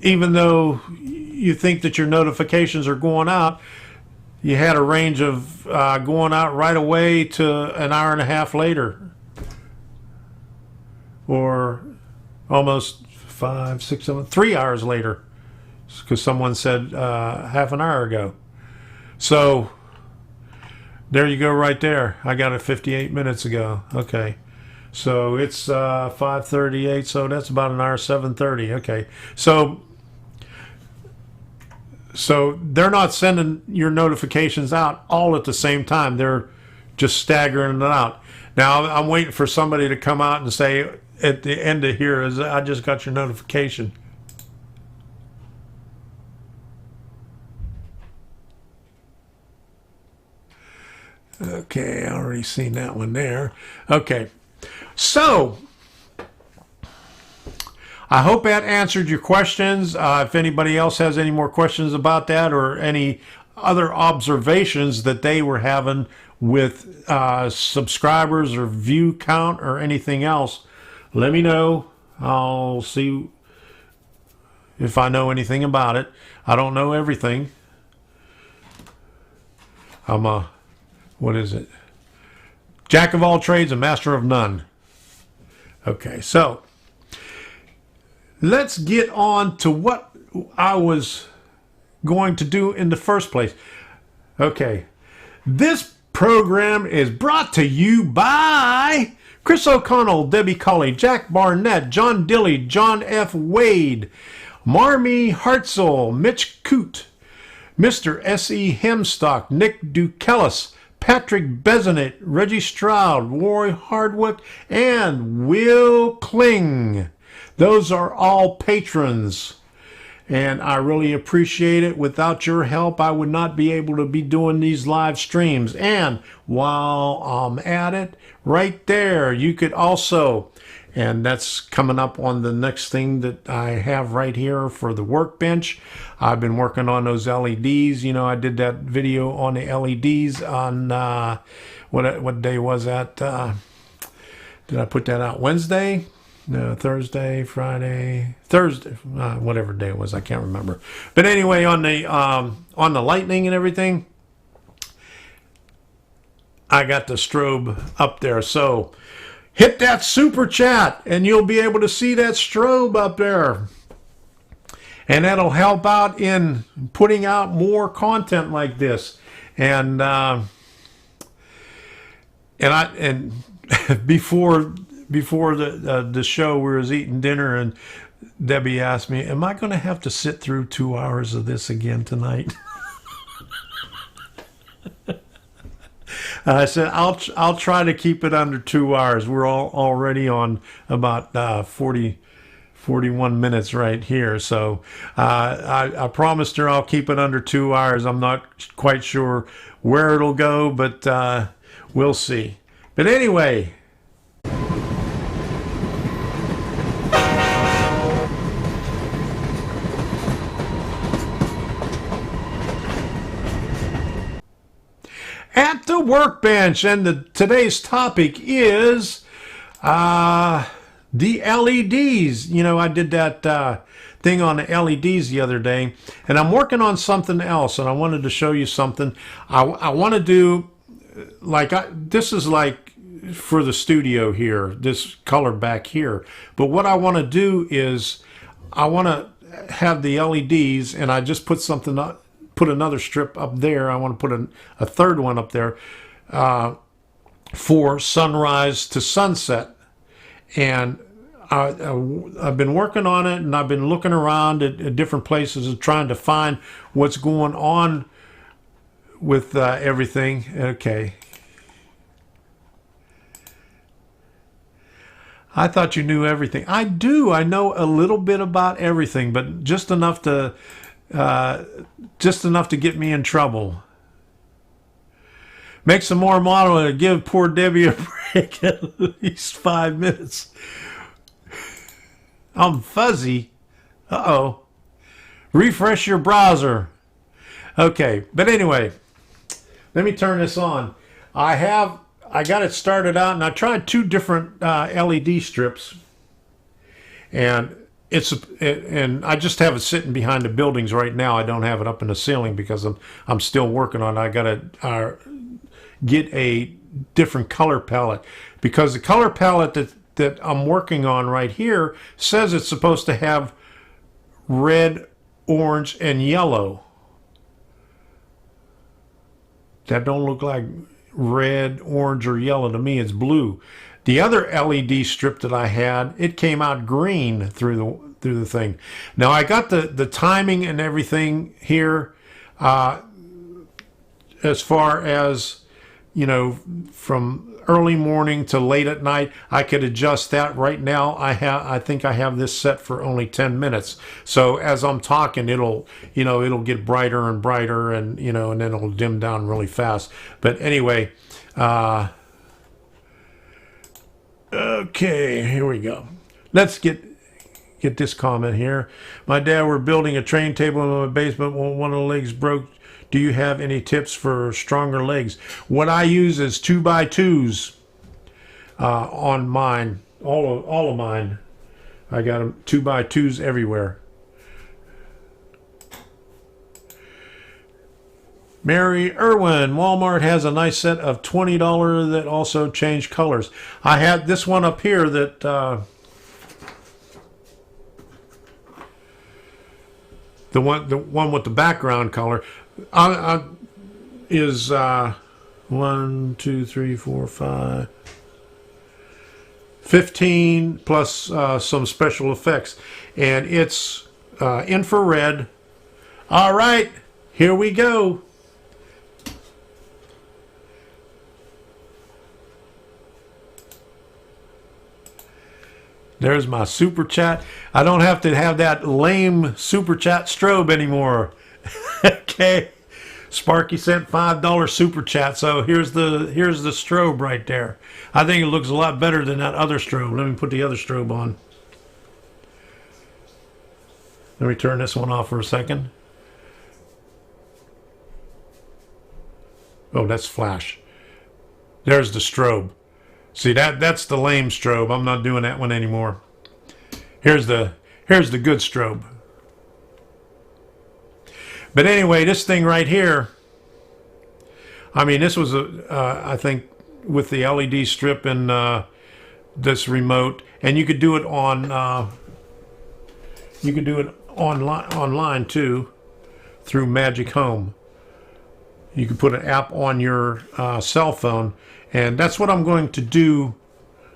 S2: even though you think that your notifications are going out, you had a range of going out right away to an hour and a half later. Or almost 5, 6, 7, 3 hours later. Because someone said half an hour ago. So there you go right there. I got it 58 minutes ago. Okay. So it's 5:38, so that's about an hour, 7:30. Okay. So they're not sending your notifications out all at the same time. They're just staggering it out. Now I'm waiting for somebody to come out and say at the end of here is I just got your notification. Okay, I already seen that one there. Okay, so I hope that answered your questions. If anybody else has any more questions about that or any other observations that they were having with subscribers or view count or anything else, let me know. I'll see if I know anything about it. I don't know everything. I'm a what is it? Jack of all trades, a master of none. Okay, so let's get on to what I was going to do in the first place. Okay, this program is brought to you by Chris O'Connell, Debbie Colley, Jack Barnett, John Dilley, John F. Wade, Marmee Hartzell, Mitch Coote, Mr. S.E. Hemstock, Nick Dukellis, Patrick Bezenet, Reggie Stroud, Roy Hardwick, and Will Kling. Those are all patrons, and I really appreciate it. Without your help, I would not be able to be doing these live streams. And while I'm at it, right there, you could also, and that's coming up on the next thing that I have right here for the workbench. I've been working on those LEDs. You know, I did that video on the LEDs on, what day was that? Did I put that out? Wednesday? No, Thursday, Friday, Thursday, whatever day it was, I can't remember. But anyway, on the lightning and everything, I got the strobe up there. So hit that super chat and you'll be able to see that strobe up there. And that'll help out in putting out more content like this. And before the show, we was eating dinner, and Debbie asked me, "Am I going to have to sit through 2 hours of this again tonight?" I said, "I'll try to keep it under 2 hours. We're already on about 41 minutes right here. So I promised her I'll keep it under 2 hours. I'm not quite sure where it'll go, but we'll see. But anyway, at the workbench, and today's topic is the LEDs. You know, I did that thing on the LEDs the other day, and I'm working on something else, and I wanted to show you something. I want to do, like, this is like for the studio here, this color back here. But what I want to do is I want to have the LEDs, and I just put something up, put another strip up there. I want to put a third one up there for sunrise to sunset. And I've been working on it, and I've been looking around at different places and trying to find what's going on with everything. Okay. I thought you knew everything. I do. I know a little bit about everything, but just enough to get me in trouble. Make some more modeling and give poor Debbie a break at least 5 minutes. I'm fuzzy. Uh-oh. Refresh your browser. Okay, but anyway, let me turn this on. I got it started out, and I tried 2 different LED strips, and and I just have it sitting behind the buildings right now. I don't have it up in the ceiling because I'm still working on it. I got to get a different color palette, because the color palette that I'm working on right here says it's supposed to have red, orange, and yellow. That don't look like red, orange, or yellow to me. It's blue. The other LED strip that I had, it came out green through the thing. Now I got the timing and everything here, as far as, you know, from early morning to late at night. I could adjust that. Right now I think I have this set for only 10 minutes. So as I'm talking, it'll get brighter and brighter, and and then it'll dim down really fast. But anyway, okay, here we go. Let's get this comment here. My dad were building a train table in my basement when one of the legs broke. Do you have any tips for stronger legs? What I use is 2x2s on mine. All of mine. I got them 2x2s everywhere. Mary Irwin, Walmart has a nice set of $20 that also change colors. I had this one up here that the one with the background color is 1, 2, 3, 4, 5, 15 plus some special effects, and it's infrared. All right, here we go. There's my super chat. I don't have to have that lame super chat strobe anymore. Okay. Sparky sent $5 super chat, so here's the strobe right there. I think it looks a lot better than that other strobe. Let me put the other strobe on. Let me turn this one off for a second. Oh, that's flash. There's the strobe. See, that's the lame strobe. I'm not doing that one anymore. Here's the good strobe. But anyway, this thing right here, I mean, this was I think with the LED strip and this remote, and you could do it on online too through Magic Home. You can put an app on your cell phone, and that's what I'm going to do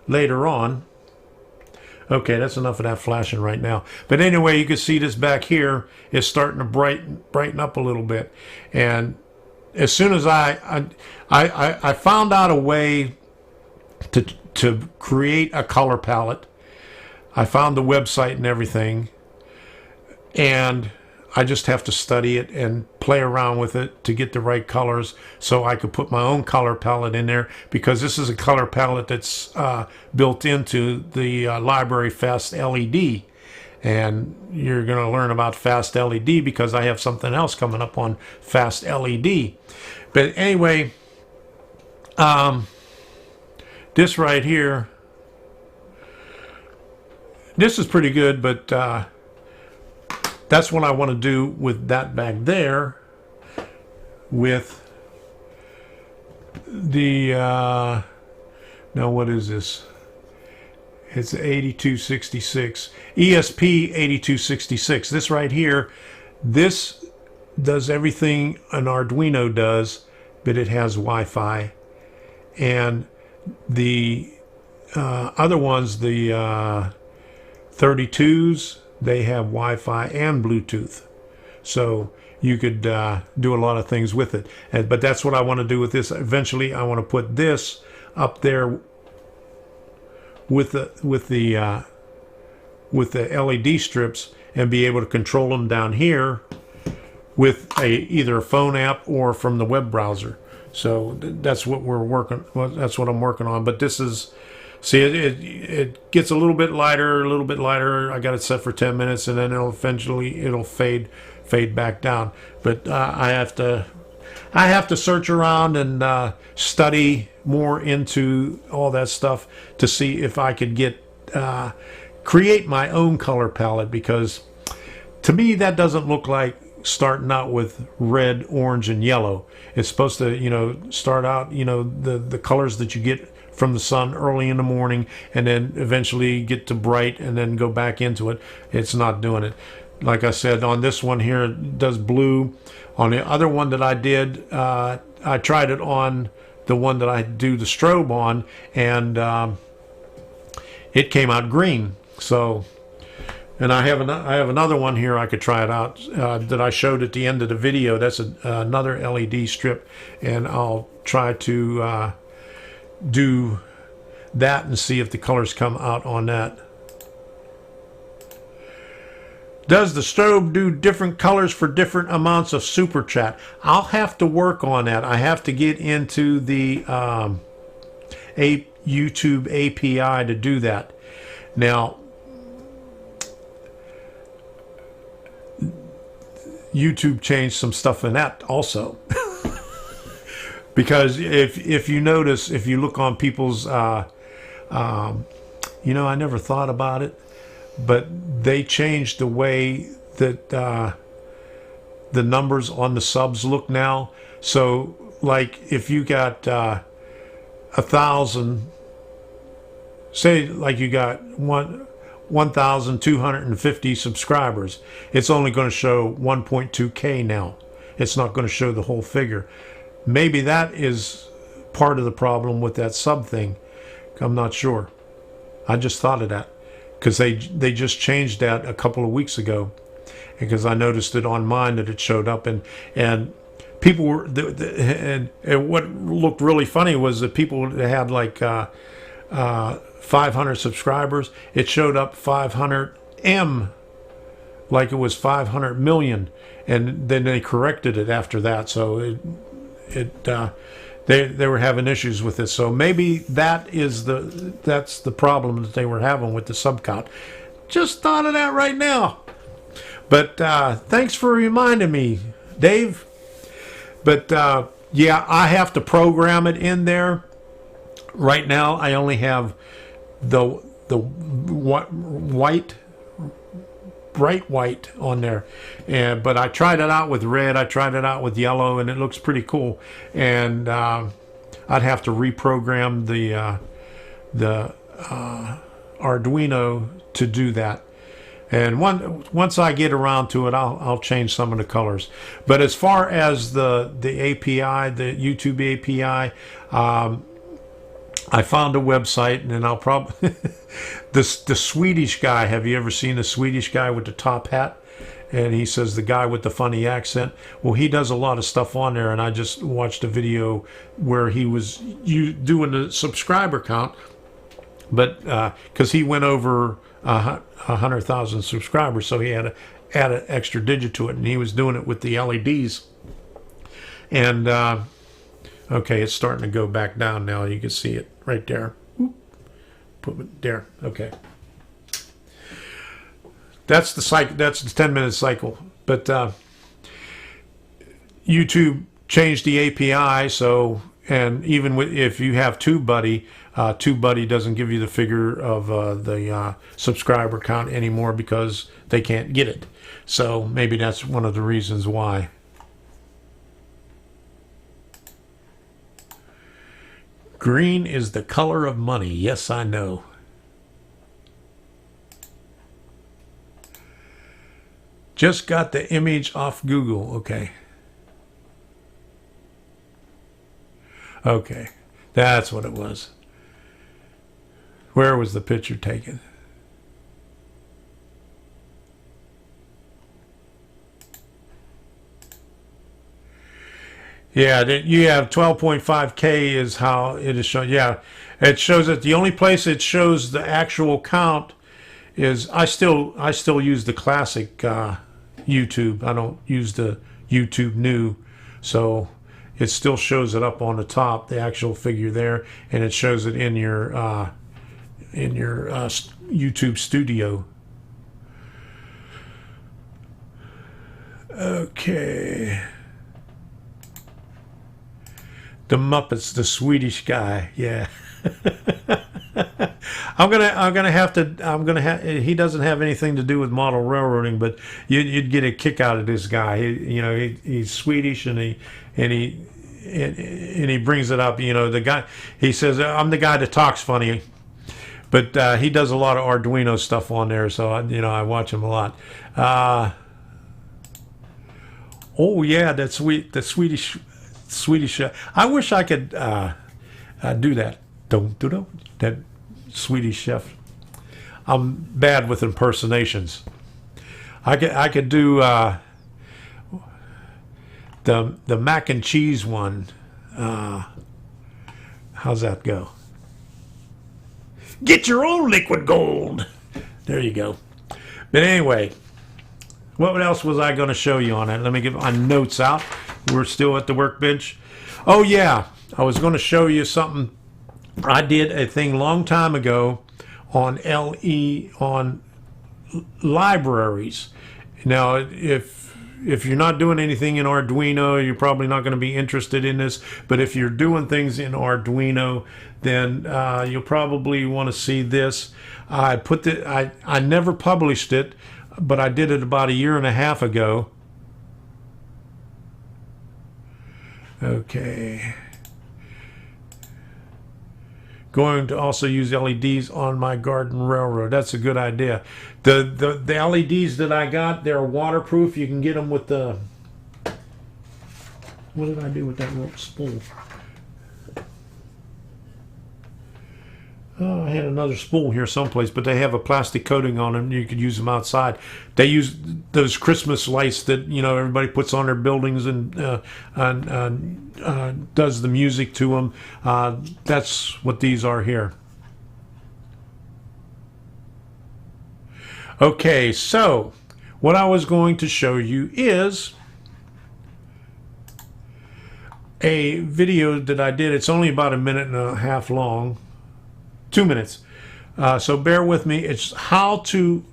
S2: later on. Okay, that's enough of that flashing right now. But anyway, you can see this back here is starting to brighten up a little bit. And as soon as I found out a way to create a color palette, I found the website and everything, and I just have to study it and play around with it to get the right colors so I could put my own color palette in there, because this is a color palette that's built into the library Fast LED. And you're going to learn about Fast LED because I have something else coming up on Fast LED. But anyway, this right here, this is pretty good, but that's what I want to do with that back there, with the now what is this? It's 8266 ESP 8266. This right here, this does everything an Arduino does, but it has Wi-Fi. And the other ones, the 32s, they have Wi-Fi and Bluetooth, so you could do a lot of things with it. But that's what I want to do with this. Eventually, I want to put this up there with the LED strips and be able to control them down here with either a phone app or from the web browser. So that's what we're working. Well, that's what I'm working on. But this is. See, it gets a little bit lighter, I got it set for 10 minutes, and then it'll fade back down. But I have to search around and study more into all that stuff to see if I could create my own color palette, because to me that doesn't look like starting out with red, orange, and yellow. It's supposed to, start out, the colors that you get from the sun early in the morning, and then eventually get to bright and then go back into it. It's not doing it. Like I said, on this one here, it does blue. On the other one that I did, I tried it on the one that I do the strobe on, and it came out green. So, and I have another one here I could try it out that I showed at the end of the video. That's another LED strip, and I'll try to do that and see if the colors come out on that. Does the strobe do different colors for different amounts of super chat? I'll have to work on that. I have to get into the YouTube API to do that. Now, YouTube changed some stuff in that also. Because if you notice, if you look on people's, I never thought about it, but they changed the way that the numbers on the subs look now. So, like, if you got 1,000, say, like you got 1,250 subscribers, it's only going to show 1.2K now. It's not going to show the whole figure. Maybe that is part of the problem with that sub thing. I'm not sure. I just thought of that because they just changed that a couple of weeks ago, because I noticed it on mine that it showed up, and people were and what looked really funny was that people that had like 500 subscribers, it showed up 500M, like it was 500 million, and then they corrected it after that. So they were having issues with this. So maybe that's the problem that they were having with the sub count. Just thought of that right now. But thanks for reminding me, Dave. But yeah, I have to program it in there. Right now, I only have the white bright white on there, but I tried it out with red, I tried it out with yellow, and it looks pretty cool. And I'd have to reprogram the Arduino to do that. And once I get around to it, I'll change some of the colors. But as far as the API, the YouTube API, I found a website, and then I'll probably the Swedish guy. Have you ever seen the Swedish guy with the top hat? And he says the guy with the funny accent. Well, he does a lot of stuff on there, and I just watched a video where he was doing the subscriber count, but because he went over 100,000 subscribers, so he had to add an extra digit to it, and he was doing it with the LEDs. And okay, it's starting to go back down now. You can see it right there. Put it there. Okay. That's the cycle. That's the 10-minute cycle. But YouTube changed the API, so, and even if you have TubeBuddy, TubeBuddy doesn't give you the figure of the subscriber count anymore because they can't get it. So maybe that's one of the reasons why. Green is the color of money. Yes, I know. Just got the image off Google. Okay. Okay. That's what it was. Where was the picture taken? Yeah, you have 12.5K is how it is shown. Yeah, it shows that the only place it shows the actual count is I still use the classic YouTube. I don't use the YouTube new, so it still shows it up on the top, the actual figure there, and it shows it in your YouTube Studio. Okay. The Muppets, the Swedish guy, yeah. He doesn't have anything to do with model railroading, but you'd get a kick out of this guy. He's Swedish, and he brings it up. The guy, he says, I'm the guy that talks funny, but he does a lot of Arduino stuff on there, so I watch him a lot. Oh yeah, the Swedish. I wish I could do that. That Swedish chef. I'm bad with impersonations. I could do the mac and cheese one. How's that go? Get your own liquid gold. There you go. But anyway, what else was I going to show you on it? Let me get my notes out. We're still at the workbench. Oh yeah, I was going to show you something. I did a thing long time ago on on libraries. Now, if you're not doing anything in Arduino, you're probably not going to be interested in this. But if you're doing things in Arduino, then you'll probably want to see this. I never published it, but I did it about 1.5 years ago. Okay. Going to also use LEDs on my garden railroad. That's a good idea. The LEDs that I got, they're waterproof. You can get them with the... What did I do with that rope spool? Oh, I had another spool here someplace, but they have a plastic coating on them. You could use them outside. They use those Christmas lights that everybody puts on their buildings and does the music to them. That's what these are here. Okay, so what I was going to show you is a video that I did. It's only about 1.5 minutes long. 2 minutes. So bear with me. It's an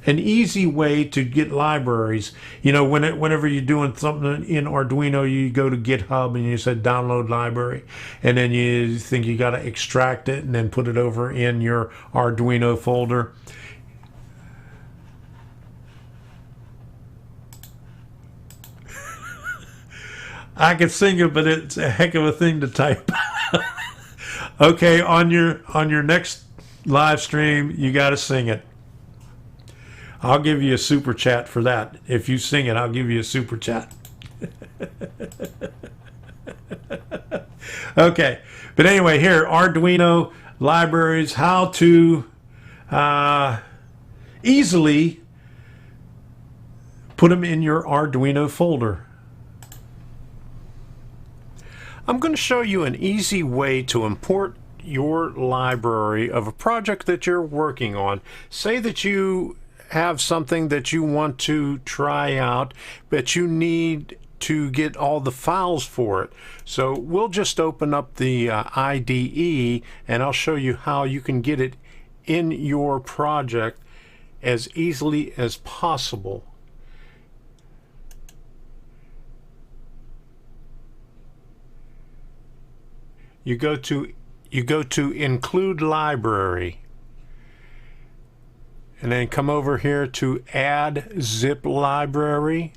S2: easy way to get libraries. Whenever you're doing something in Arduino, you go to GitHub and you say download library, and then you think you got to extract it and then put it over in your Arduino folder. I can sing it, but it's a heck of a thing to type. Okay, on your next live stream, you got to sing it. I'll give you a super chat for that. If you sing it, I'll give you a super chat. Okay, but anyway, here, Arduino libraries, how to easily put them in your Arduino folder. I'm going to show you an easy way to import your library of a project that you're working on. Say that you have something that you want to try out, but you need to get all the files for it. So we'll just open up the IDE and I'll show you how you can get it in your project as easily as possible. You go to include library and then come over here to add zip library,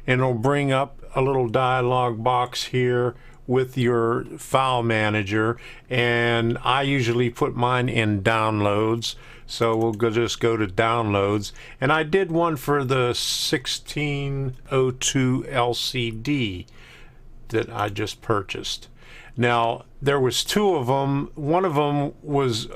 S2: and it'll bring up a little dialog box here with your file manager, and I usually put mine in downloads, so we'll just go to downloads, and I did one for the 1602 LCD that I just purchased. Now there was two of them. One of them was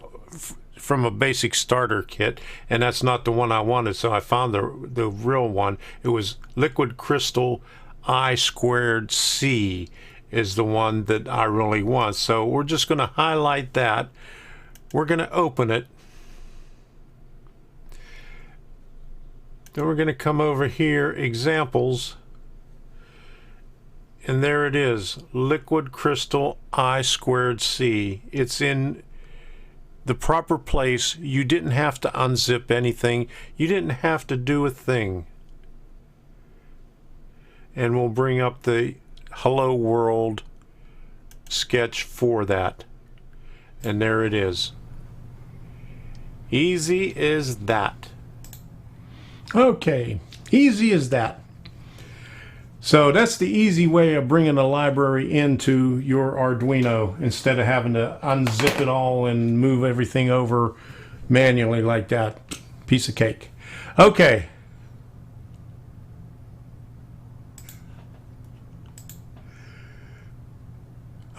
S2: from a basic starter kit, and that's not the one I wanted, so I found the real one. It was liquid crystal I²C is the one that I really want. So we're just going to highlight that. We're going to open it. Then we're going to come over here, examples, and there it is, liquid crystal I²C. It's in the proper place. You didn't have to unzip anything. You didn't have to do a thing. And we'll bring up the Hello World sketch for that. And there it is. Easy as that. Okay, easy as that. So that's the easy way of bringing a library into your Arduino instead of having to unzip it all and move everything over manually like that. Piece of cake. Okay.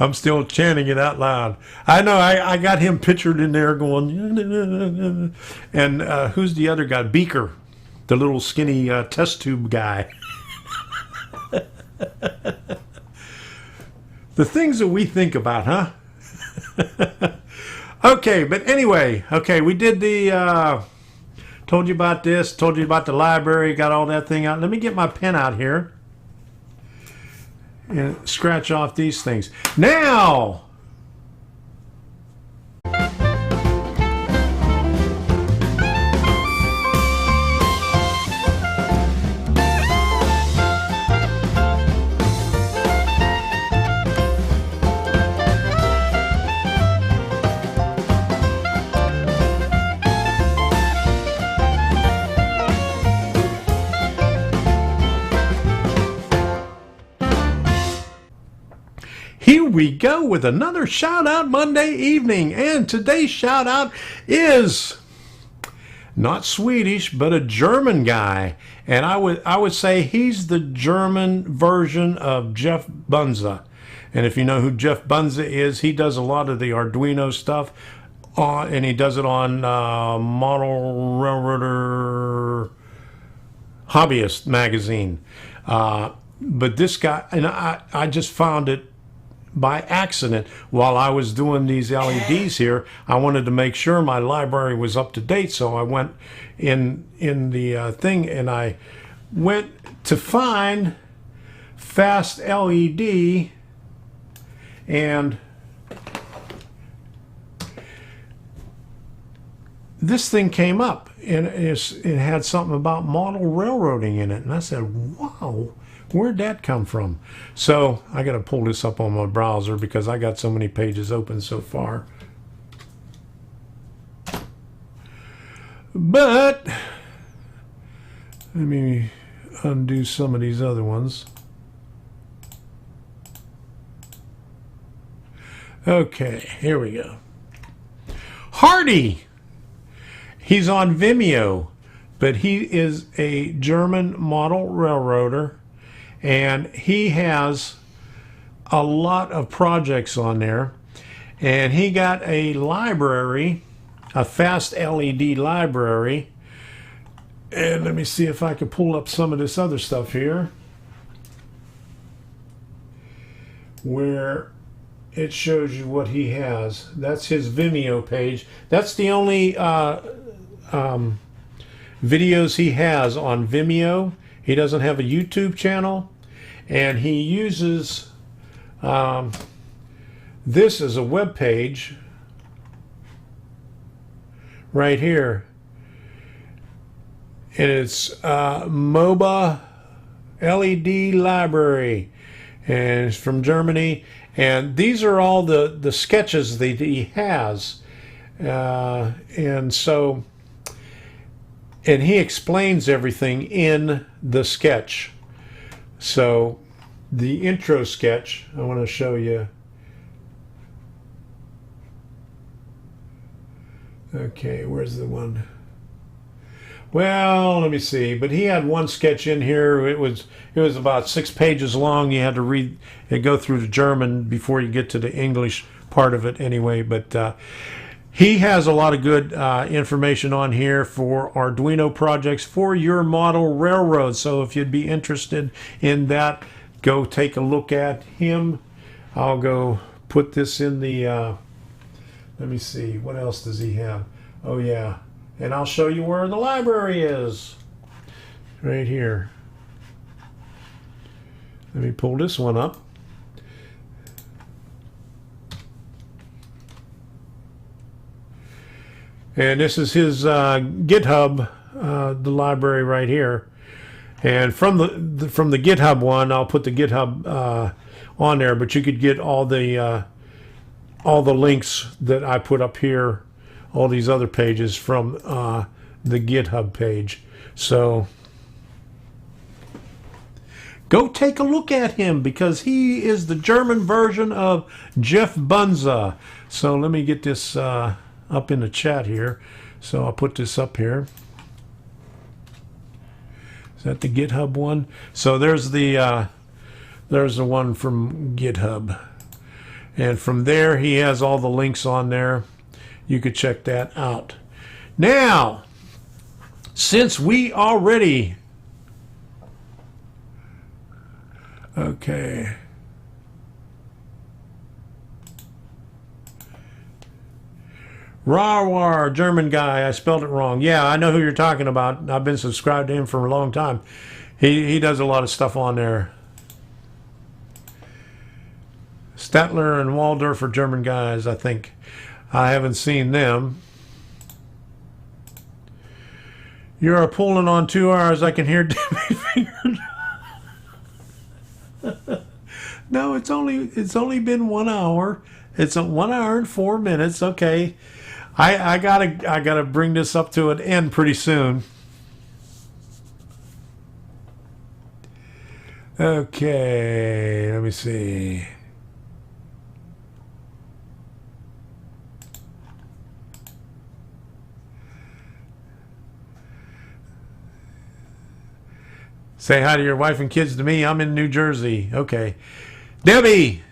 S2: I'm still chanting it out loud. I know I got him pictured in there going, and who's the other guy? Beaker, the little skinny test tube guy. The things that we think about, huh? Okay, but anyway, okay, we did the, told you about this, told you about the library, got all that thing out. Let me get my pen out here and scratch off these things. Now, here we go with another Shout Out Monday evening, and today's shout out is not Swedish but a German guy, and I would say he's the German version of Jeff Bunza. And if you know who Jeff Bunza is, he does a lot of the Arduino stuff, and he does it on Model Railroader Hobbyist magazine. But this guy, and I just found it by accident while I was doing these LEDs here. I wanted to make sure my library was up to date, so I went in the thing and I went to find Fast LED, and this thing came up, and it had something about model railroading in it, and I said, wow, where'd that come from? So I got to pull this up on my browser because I got so many pages open so far. But let me undo some of these other ones. Okay, here we go. Hardy. He's on Vimeo, but he is a German model railroader, and he has a lot of projects on there. And he got a library, a fast LED library. And let me see if I can pull up some of this other stuff here, where it shows you what he has. That's his Vimeo page. That's the only videos he has on Vimeo. He doesn't have a YouTube channel, and he uses this as a web page right here, and it's MOBA LED library, and it's from Germany. And these are all the sketches that he has, and he explains everything in the sketch. So the intro sketch, I want to show you. Okay, where's the one? Well, let me see. But he had one sketch in here. It was about 6 pages long. You had to read and go through the German before you get to the English part of it anyway. But he has a lot of good information on here for Arduino projects for your model railroad. So if you'd be interested in that, go take a look at him. I'll go put this in the, let me see, what else does he have? Oh yeah. And I'll show you where the library is. Right here. Let me pull this one up. And this is his GitHub, the library right here. And from the GitHub one, I'll put the GitHub on there. But you could get all the links that I put up here, all these other pages from the GitHub page. So go take a look at him, because he is the German version of Jeff Bunza. So let me get this up in the chat here. So I'll put this up here. Is that the GitHub one? So there's the one from GitHub. And from there, he has all the links on there. You could check that out. Now, since we already... Okay. Rawar, German guy. I spelled it wrong. Yeah, I know who you're talking about. I've been subscribed to him for a long time. He does a lot of stuff on there. Statler and Waldorf are German guys, I think. I haven't seen them. You're pulling on 2 hours. I can hear Debbie Finger. No, it's only been 1 hour. It's 1 hour and 4 minutes. Okay, I gotta bring this up to an end pretty soon. Okay, let me see. Say hi to your wife and kids to me. I'm in New Jersey. Okay. Debbie,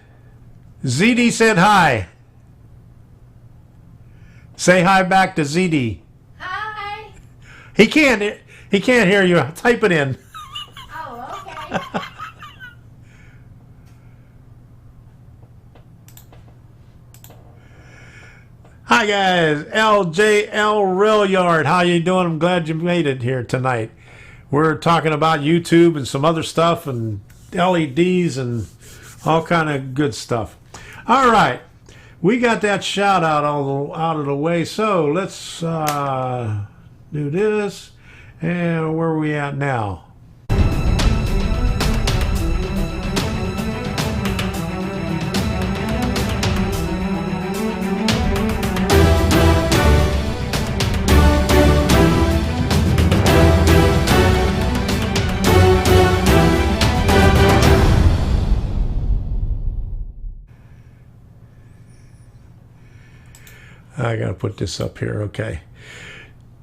S2: ZD said hi. Say hi back to ZD.
S3: Hi.
S2: He can't hear you. Type it in.
S3: Oh, okay.
S2: Hi guys, LJL Rail Yard. How you doing? I'm glad you made it here tonight. We're talking about YouTube and some other stuff and LEDs and all kind of good stuff. All right, we got that shout out all out of the way. So let's do this. And where are we at now? I gotta put this up here. Okay.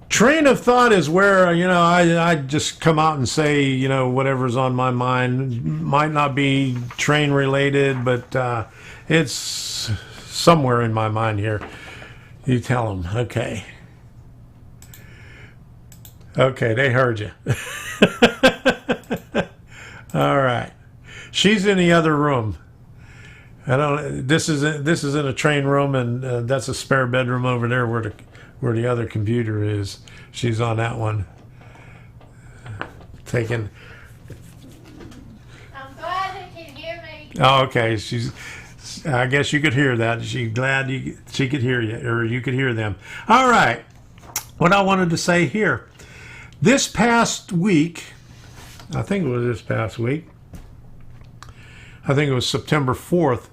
S2: Train of thought is where, you know, I just come out and say, you know, whatever's on my mind. Might not be train related, but it's somewhere in my mind here. You tell them. Okay. Okay, they heard you. All right. She's in the other room. I don't. This is in a train room, and that's a spare bedroom over there where the other computer is. She's on that one. Taking.
S3: I'm glad that you can hear me.
S2: Oh, okay. I guess you could hear that. She's glad she could hear you, or you could hear them. All right. What I wanted to say here. This past week, I think it was this past week. I think it was September 4th.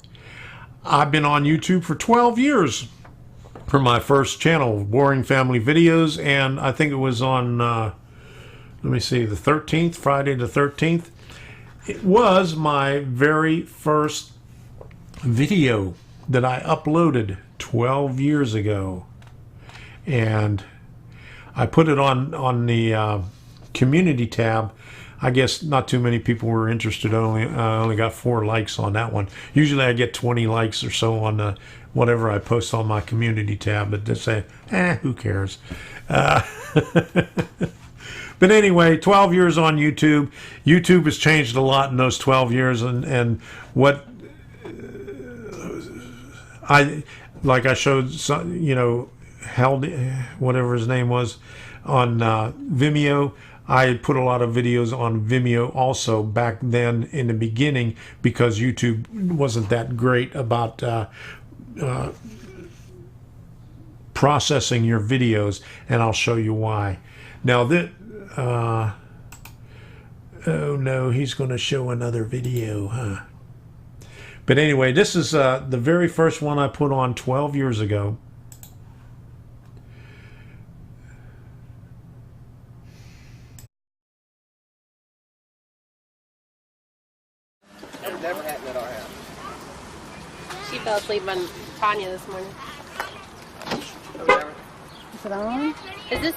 S2: I've been on YouTube for 12 years for my first channel, Boring Family Videos, and I think it was on, let me see, the 13th, Friday the 13th. It was my very first video that I uploaded 12 years ago, and I put it on the community tab. I guess not too many people were interested. I only got 4 likes on that one. Usually I get 20 likes or so on whatever I post on my community tab, but they say, who cares? But anyway, 12 years on YouTube. YouTube has changed a lot in those 12 years, and what I showed, you know, whatever his name was, on Vimeo. I put a lot of videos on Vimeo also back then in the beginning, because YouTube wasn't that great about processing your videos, and I'll show you why. Now oh no, he's going to show another video, huh? But anyway, this is the very first one I put on 12 years ago.
S4: That never happened at our house.
S5: She fell asleep on Tanya this morning.
S4: Never.
S5: Is it on? Is this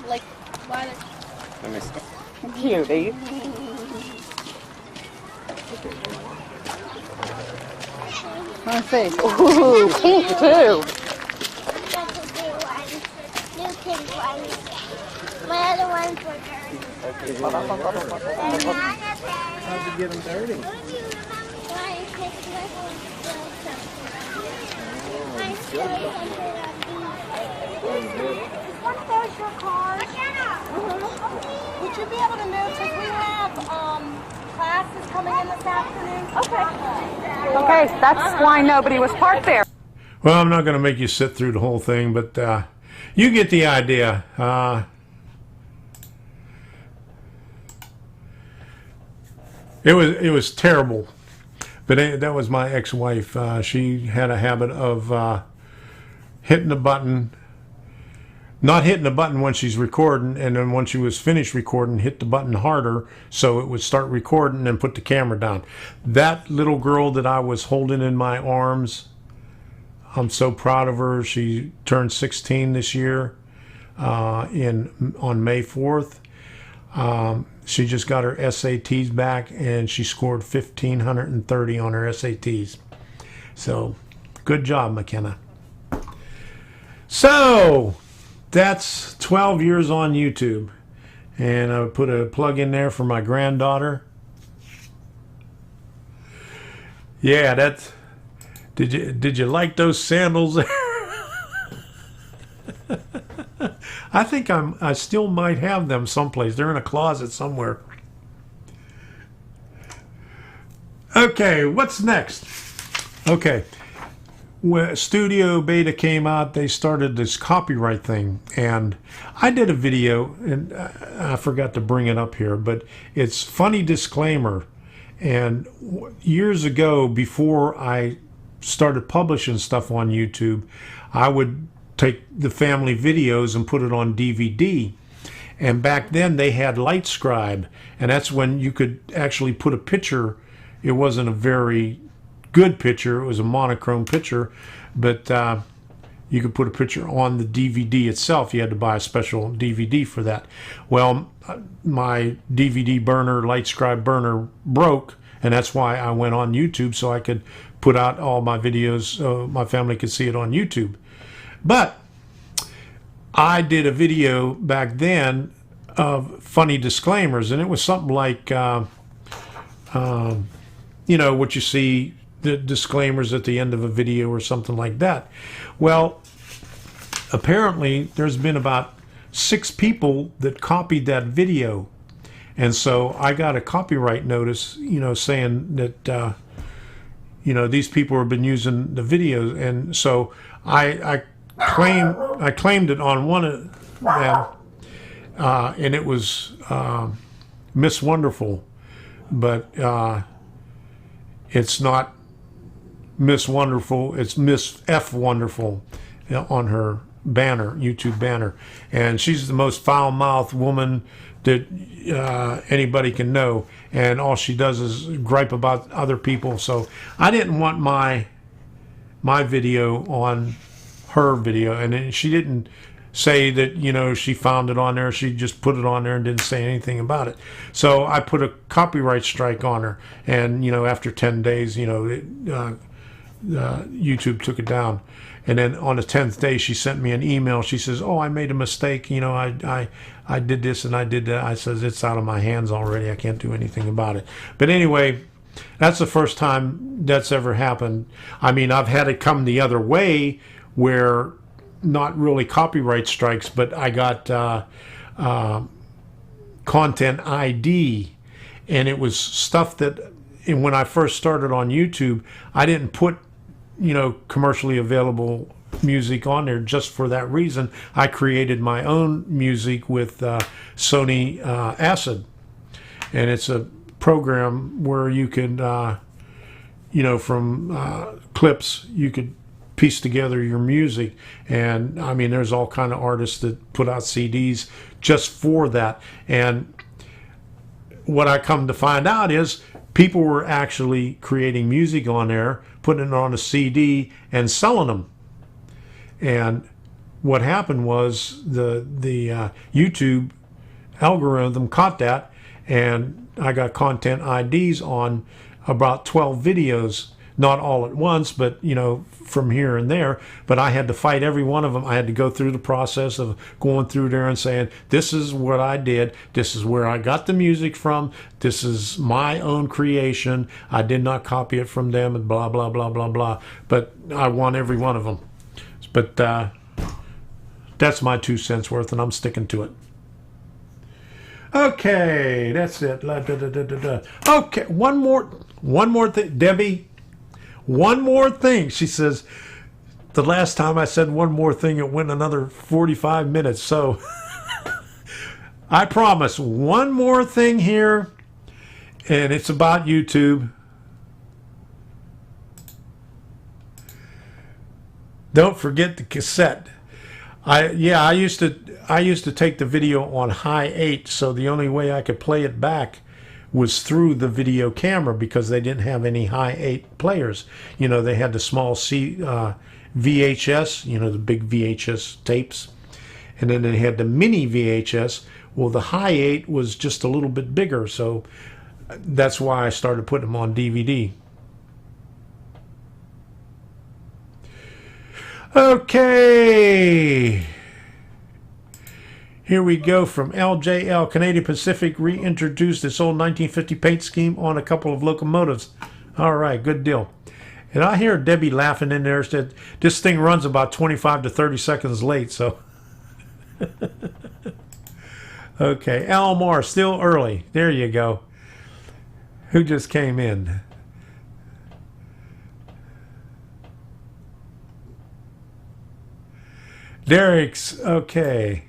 S5: like why?
S4: Let me see.
S5: Cutie. My face. Ooh, pink too.
S3: New pink one. My other ones were dirty.
S4: How'd you get them dirty?
S6: Would you be able to move, because we have classes coming in this afternoon? Okay, that's why nobody was parked there.
S2: Well, I'm not going to make you sit through the whole thing, but you get the idea. It was terrible, but that was my ex-wife. She had a habit of hitting the button, not hitting the button when she's recording, and then when she was finished recording, hit the button harder so it would start recording and put the camera down. That little girl that I was holding in my arms, I'm so proud of her. She turned 16 this year on May 4th. She just got her SATs back, and she scored 1,530 on her SATs. So, good job, McKenna. So, that's 12 years on YouTube. And I put a plug in there for my granddaughter. Yeah, that's... Did you like those sandals there? I think I still might have them someplace. They're in a closet somewhere. Okay, what's next? Okay, when Studio Beta came out, they started this copyright thing, and I did a video, and I forgot to bring it up here, but it's funny disclaimer. And years ago, before I started publishing stuff on YouTube, I would take the family videos and put it on DVD. And back then they had LightScribe, and that's when you could actually put a picture. It wasn't a very good picture, it was a monochrome picture, but you could put a picture on the DVD itself. You had to buy a special DVD for that. Well, my DVD burner, LightScribe burner, broke, and that's why I went on YouTube, so I could put out all my videos so my family could see it on YouTube. But I did a video back then of funny disclaimers, and it was something like, you know, what you see, the disclaimers at the end of a video or something like that. Well, apparently there's been about 6 people that copied that video, and so I got a copyright notice, you know, saying that you know, these people have been using the videos, and so I claimed it on one of them, and it was Miss Wonderful, but it's not Miss Wonderful, it's Miss F Wonderful on her banner, YouTube banner, and she's the most foul-mouthed woman that anybody can know, and all she does is gripe about other people. So I didn't want my video on her video, and then she didn't say that, you know, she found it on there. She just put it on there and didn't say anything about it. So I put a copyright strike on her, and, you know, after 10 days, you know, YouTube took it down. And then on the 10th day, she sent me an email. She says, "Oh, I made a mistake. You know, I did this and I did that." I says, "It's out of my hands already. I can't do anything about it." But anyway, that's the first time that's ever happened. I mean, I've had it come the other way, where not really copyright strikes, but I got content ID, and it was stuff that, and when I first started on YouTube, I didn't put, you know, commercially available music on there just for that reason. I created my own music with Sony Acid, and it's a program where you can, you know, from clips, you could piece together your music. And I mean, there's all kind of artists that put out CDs just for that. And what I come to find out is people were actually creating music on there, putting it on a CD and selling them. And what happened was the YouTube algorithm caught that, and I got content IDs on about 12 videos, not all at once, but, you know, from here and there. But I had to fight every one of them. I had to go through the process of going through there and saying, this is what I did, this is where I got the music from, this is my own creation, I did not copy it from them, and blah blah blah blah blah. But I won every one of them. But that's my 2 cents worth, and I'm sticking to it. Okay, that's it. Okay, one more thing, Debbie. One more thing. She says, the last time I said one more thing, it went another 45 minutes. So I promise, one more thing here, and it's about YouTube. Don't forget the cassette. I used to take the video on high 8, so the only way I could play it back was through the video camera, because they didn't have any high 8 players. You know, they had the small VHS, you know, the big VHS tapes, and then they had the mini VHS. Well, the high 8 was just a little bit bigger, so that's why I started putting them on DVD. Okay, here we go from LJL. Canadian Pacific reintroduced its old 1950 paint scheme on a couple of locomotives. All right, good deal. And I hear Debbie laughing in there. Said this thing runs about 25 to 30 seconds late. So, okay, Elmore, still early. There you go. Who just came in? Derek's, okay.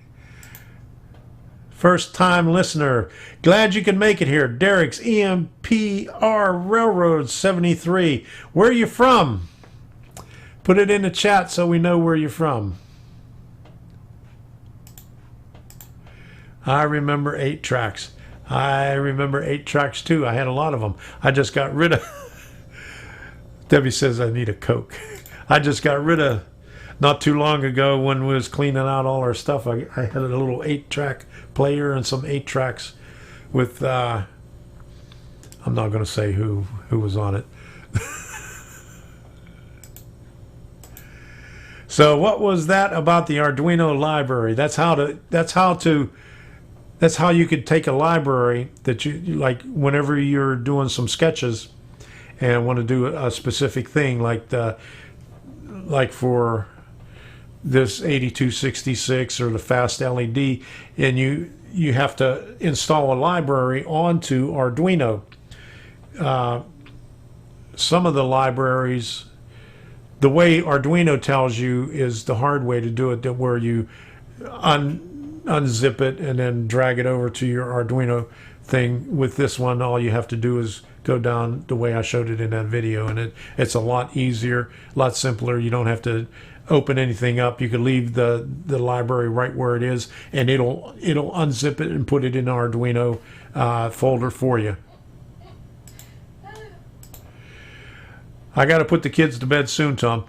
S2: First time listener. Glad you could make it here. Derek's EMPR Railroad 73. Where are you from? Put it in the chat so we know where you're from. I remember 8 tracks. I remember 8 tracks too. I had a lot of them. I just got rid of... Debbie says I need a Coke. I just got rid of not too long ago when we was cleaning out all our stuff, I had a little 8-track player and some 8 tracks with I'm not going to say who was on it. So what was that about the Arduino library? That's how you could take a library that you like whenever you're doing some sketches and want to do a specific thing, like for this 8266 or the fast LED, and you have to install a library onto Arduino. Some of the libraries, the way Arduino tells you is the hard way to do it, that where you unzip it and then drag it over to your Arduino thing. With this one, all you have to do is go down the way I showed it in that video, and it's a lot easier, a lot simpler. You don't have to open anything up. You can leave the library right where it is, and it'll unzip it and put it in the Arduino folder for you. I got to put the kids to bed soon, Tom.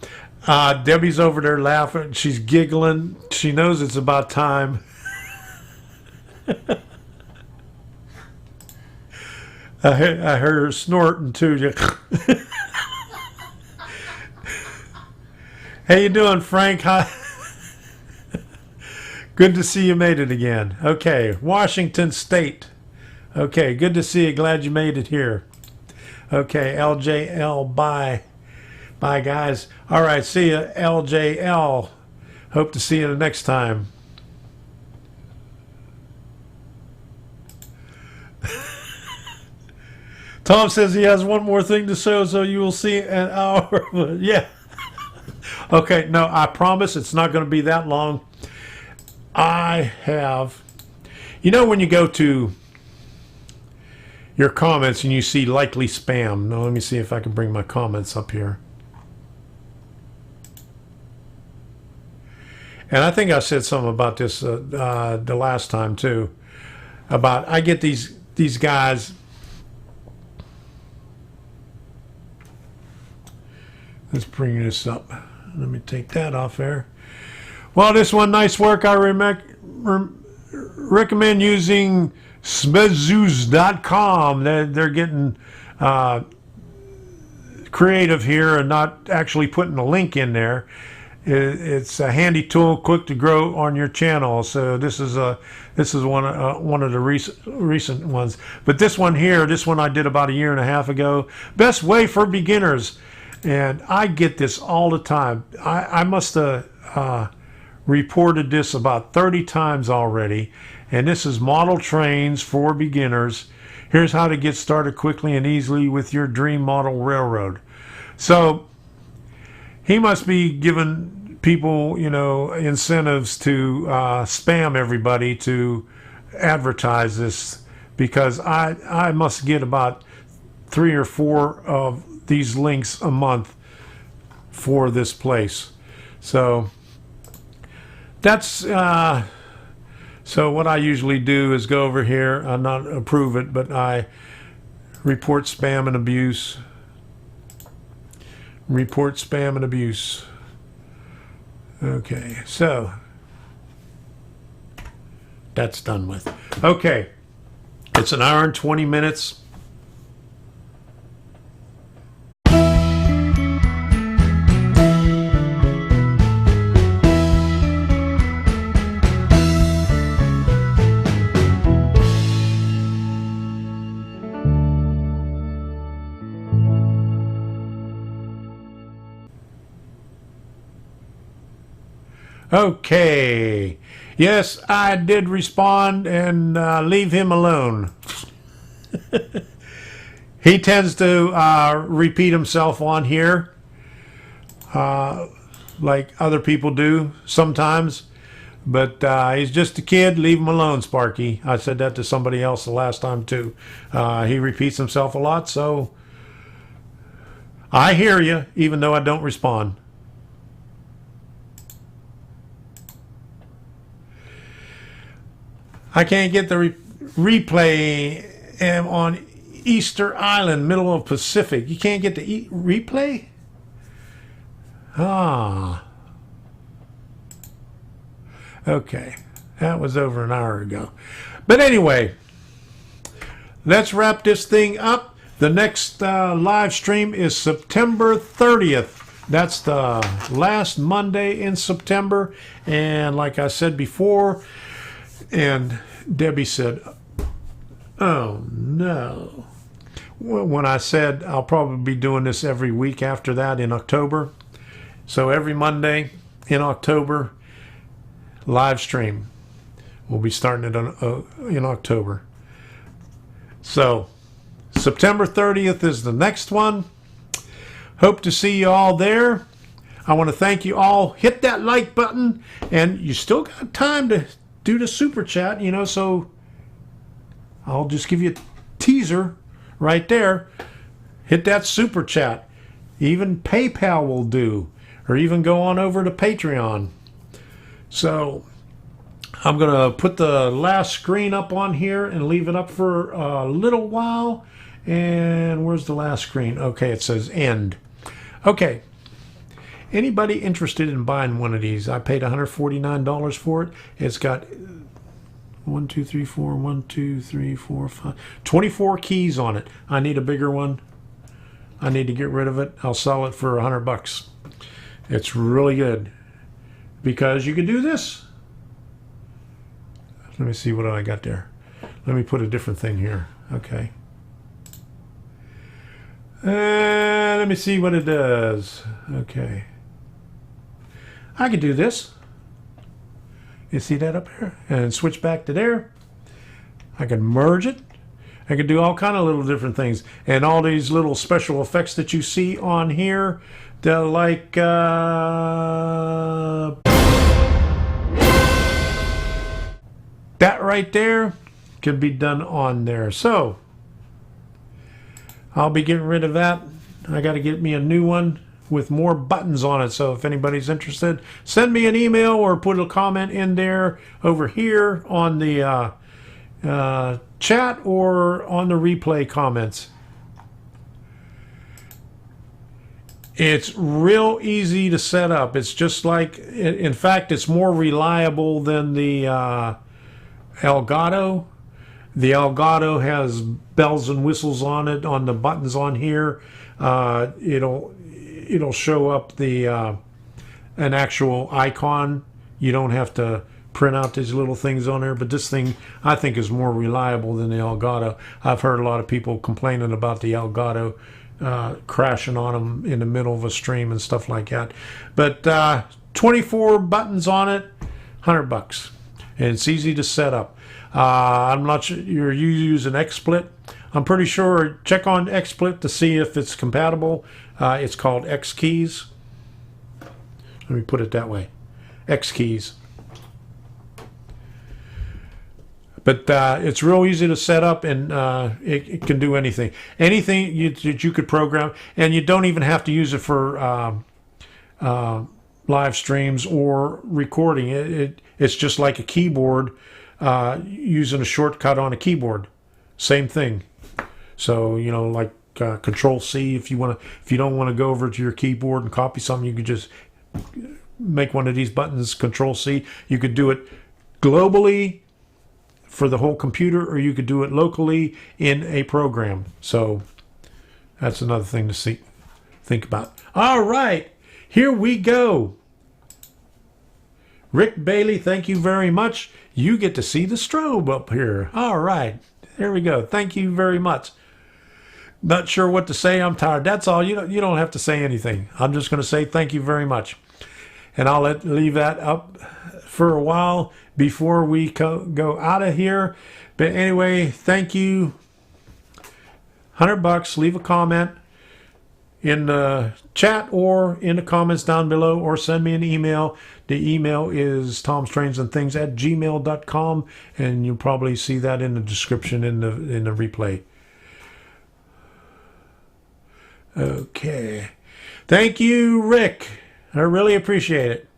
S2: Debbie's over there laughing. She's giggling. She knows it's about time. I heard her snorting too. How you doing, Frank? Hi. Good to see you made it again. Okay, Washington State. Okay, good to see you. Glad you made it here. Okay, LJL, bye. Bye, guys. All right, see you, LJL. Hope to see you the next time. Tom says he has one more thing to show, so you will see an hour. Yeah. Okay, no, I promise it's not going to be that long. I have, you know, when you go to your comments and you see likely spam. Now let me see if I can bring my comments up here. And I think I said something about this the last time too. About I get these guys. Let's bring this up. Let me take that off there. Well, this one, nice work. I recommend using smezoos.com. They're getting creative here and not actually putting a link in there. It's a handy tool, quick to grow on your channel. So this is one of the recent ones. But this one here, this one I did about a year and a half ago. Best way for beginners. And I get this all the time. I must have reported this about 30 times already. And this is model trains for beginners. Here's how to get started quickly and easily with your dream model railroad. So he must be giving people, you know, incentives to spam everybody to advertise this, because I must get about 3 or 4 of these links a month for this place. So that's so what I usually do is go over here, not approve it, but I report spam and abuse. Report spam and abuse. Okay, so that's done with. Okay, it's an hour and 20 minutes. Okay. Yes, I did respond, and leave him alone. He tends to repeat himself on here, like other people do sometimes. But he's just a kid. Leave him alone, Sparky. I said that to somebody else the last time too. He repeats himself a lot, so I hear you, even though I don't respond. I can't get the replay on Easter Island, middle of Pacific. You can't get the replay? Ah. Okay, that was over an hour ago. But anyway, let's wrap this thing up. The next live stream is September 30th. That's the last Monday in September. And like I said before, and Debbie said, oh no. When I said I'll probably be doing this every week after that in October. So every Monday in October, live stream. We'll be starting it in October. So September 30th is the next one. Hope to see you all there. I want to thank you all. Hit that like button, and you still got time to do the super chat, you know, so I'll just give you a teaser right there. Hit that super chat. Even PayPal will do, or even go on over to Patreon. So I'm going to put the last screen up on here and leave it up for a little while. And where's the last screen? Okay, it says end. Okay. Anybody interested in buying one of these? I paid $149 for it. It's got 1, 2, 3, 4, 1, 2, 3, 4, 5, 24 keys on it. I need a bigger one. I need to get rid of it. I'll sell it for $100. It's really good because you can do this. Let me see what I got there. Let me put a different thing here. Okay. Let me see what it does. Okay. I could do this. You see that up there? And switch back to there. I can merge it. I can do all kind of little different things. And all these little special effects that you see on here, they're like that right there can be done on there. So I'll be getting rid of that. I got to get me a new one with more buttons on it. So if anybody's interested, send me an email or put a comment in there over here on the chat or on the replay comments. It's real easy to set up. It's just like, in fact, it's more reliable than the Elgato. The Elgato has bells and whistles on it, on the buttons on here. It'll show up the an actual icon. You don't have to print out these little things on there, but this thing I think is more reliable than the Elgato. I've heard a lot of people complaining about the Elgato crashing on them in the middle of a stream and stuff like that. But 24 buttons on it, $100, and it's easy to set up. I'm not sure you use an XSplit. I'm pretty sure, check on XSplit to see if it's compatible. It's called X Keys. Let me put it that way. X Keys. But it's real easy to set up, and it can do anything. Anything that you could program, and you don't even have to use it for live streams or recording. It's just like a keyboard, using a shortcut on a keyboard. Same thing. So, you know, like Control C, if you don't want to go over to your keyboard and copy something, you could just make one of these buttons, Control C. You could do it globally for the whole computer, or you could do it locally in a program. So that's another thing to think about. All right, here we go. Rick Bailey, thank you very much. You get to see the strobe up here. All right, there we go. Thank you very much. Not sure what to say. I'm tired. That's all. You don't have to say anything. I'm just going to say thank you very much. And I'll leave that up for a while before we go out of here. But anyway, thank you. $100. Leave a comment in the chat or in the comments down below, or send me an email. The email is tomstrangsandthings@gmail.com, and you'll probably see that in the description in the replay. Okay. Thank you, Rick. I really appreciate it.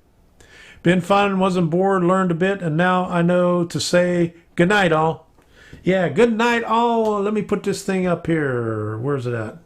S2: Been fun, wasn't bored, learned a bit, and now I know to say good night, all. Yeah, good night, all. Let me put this thing up here. Where's it at?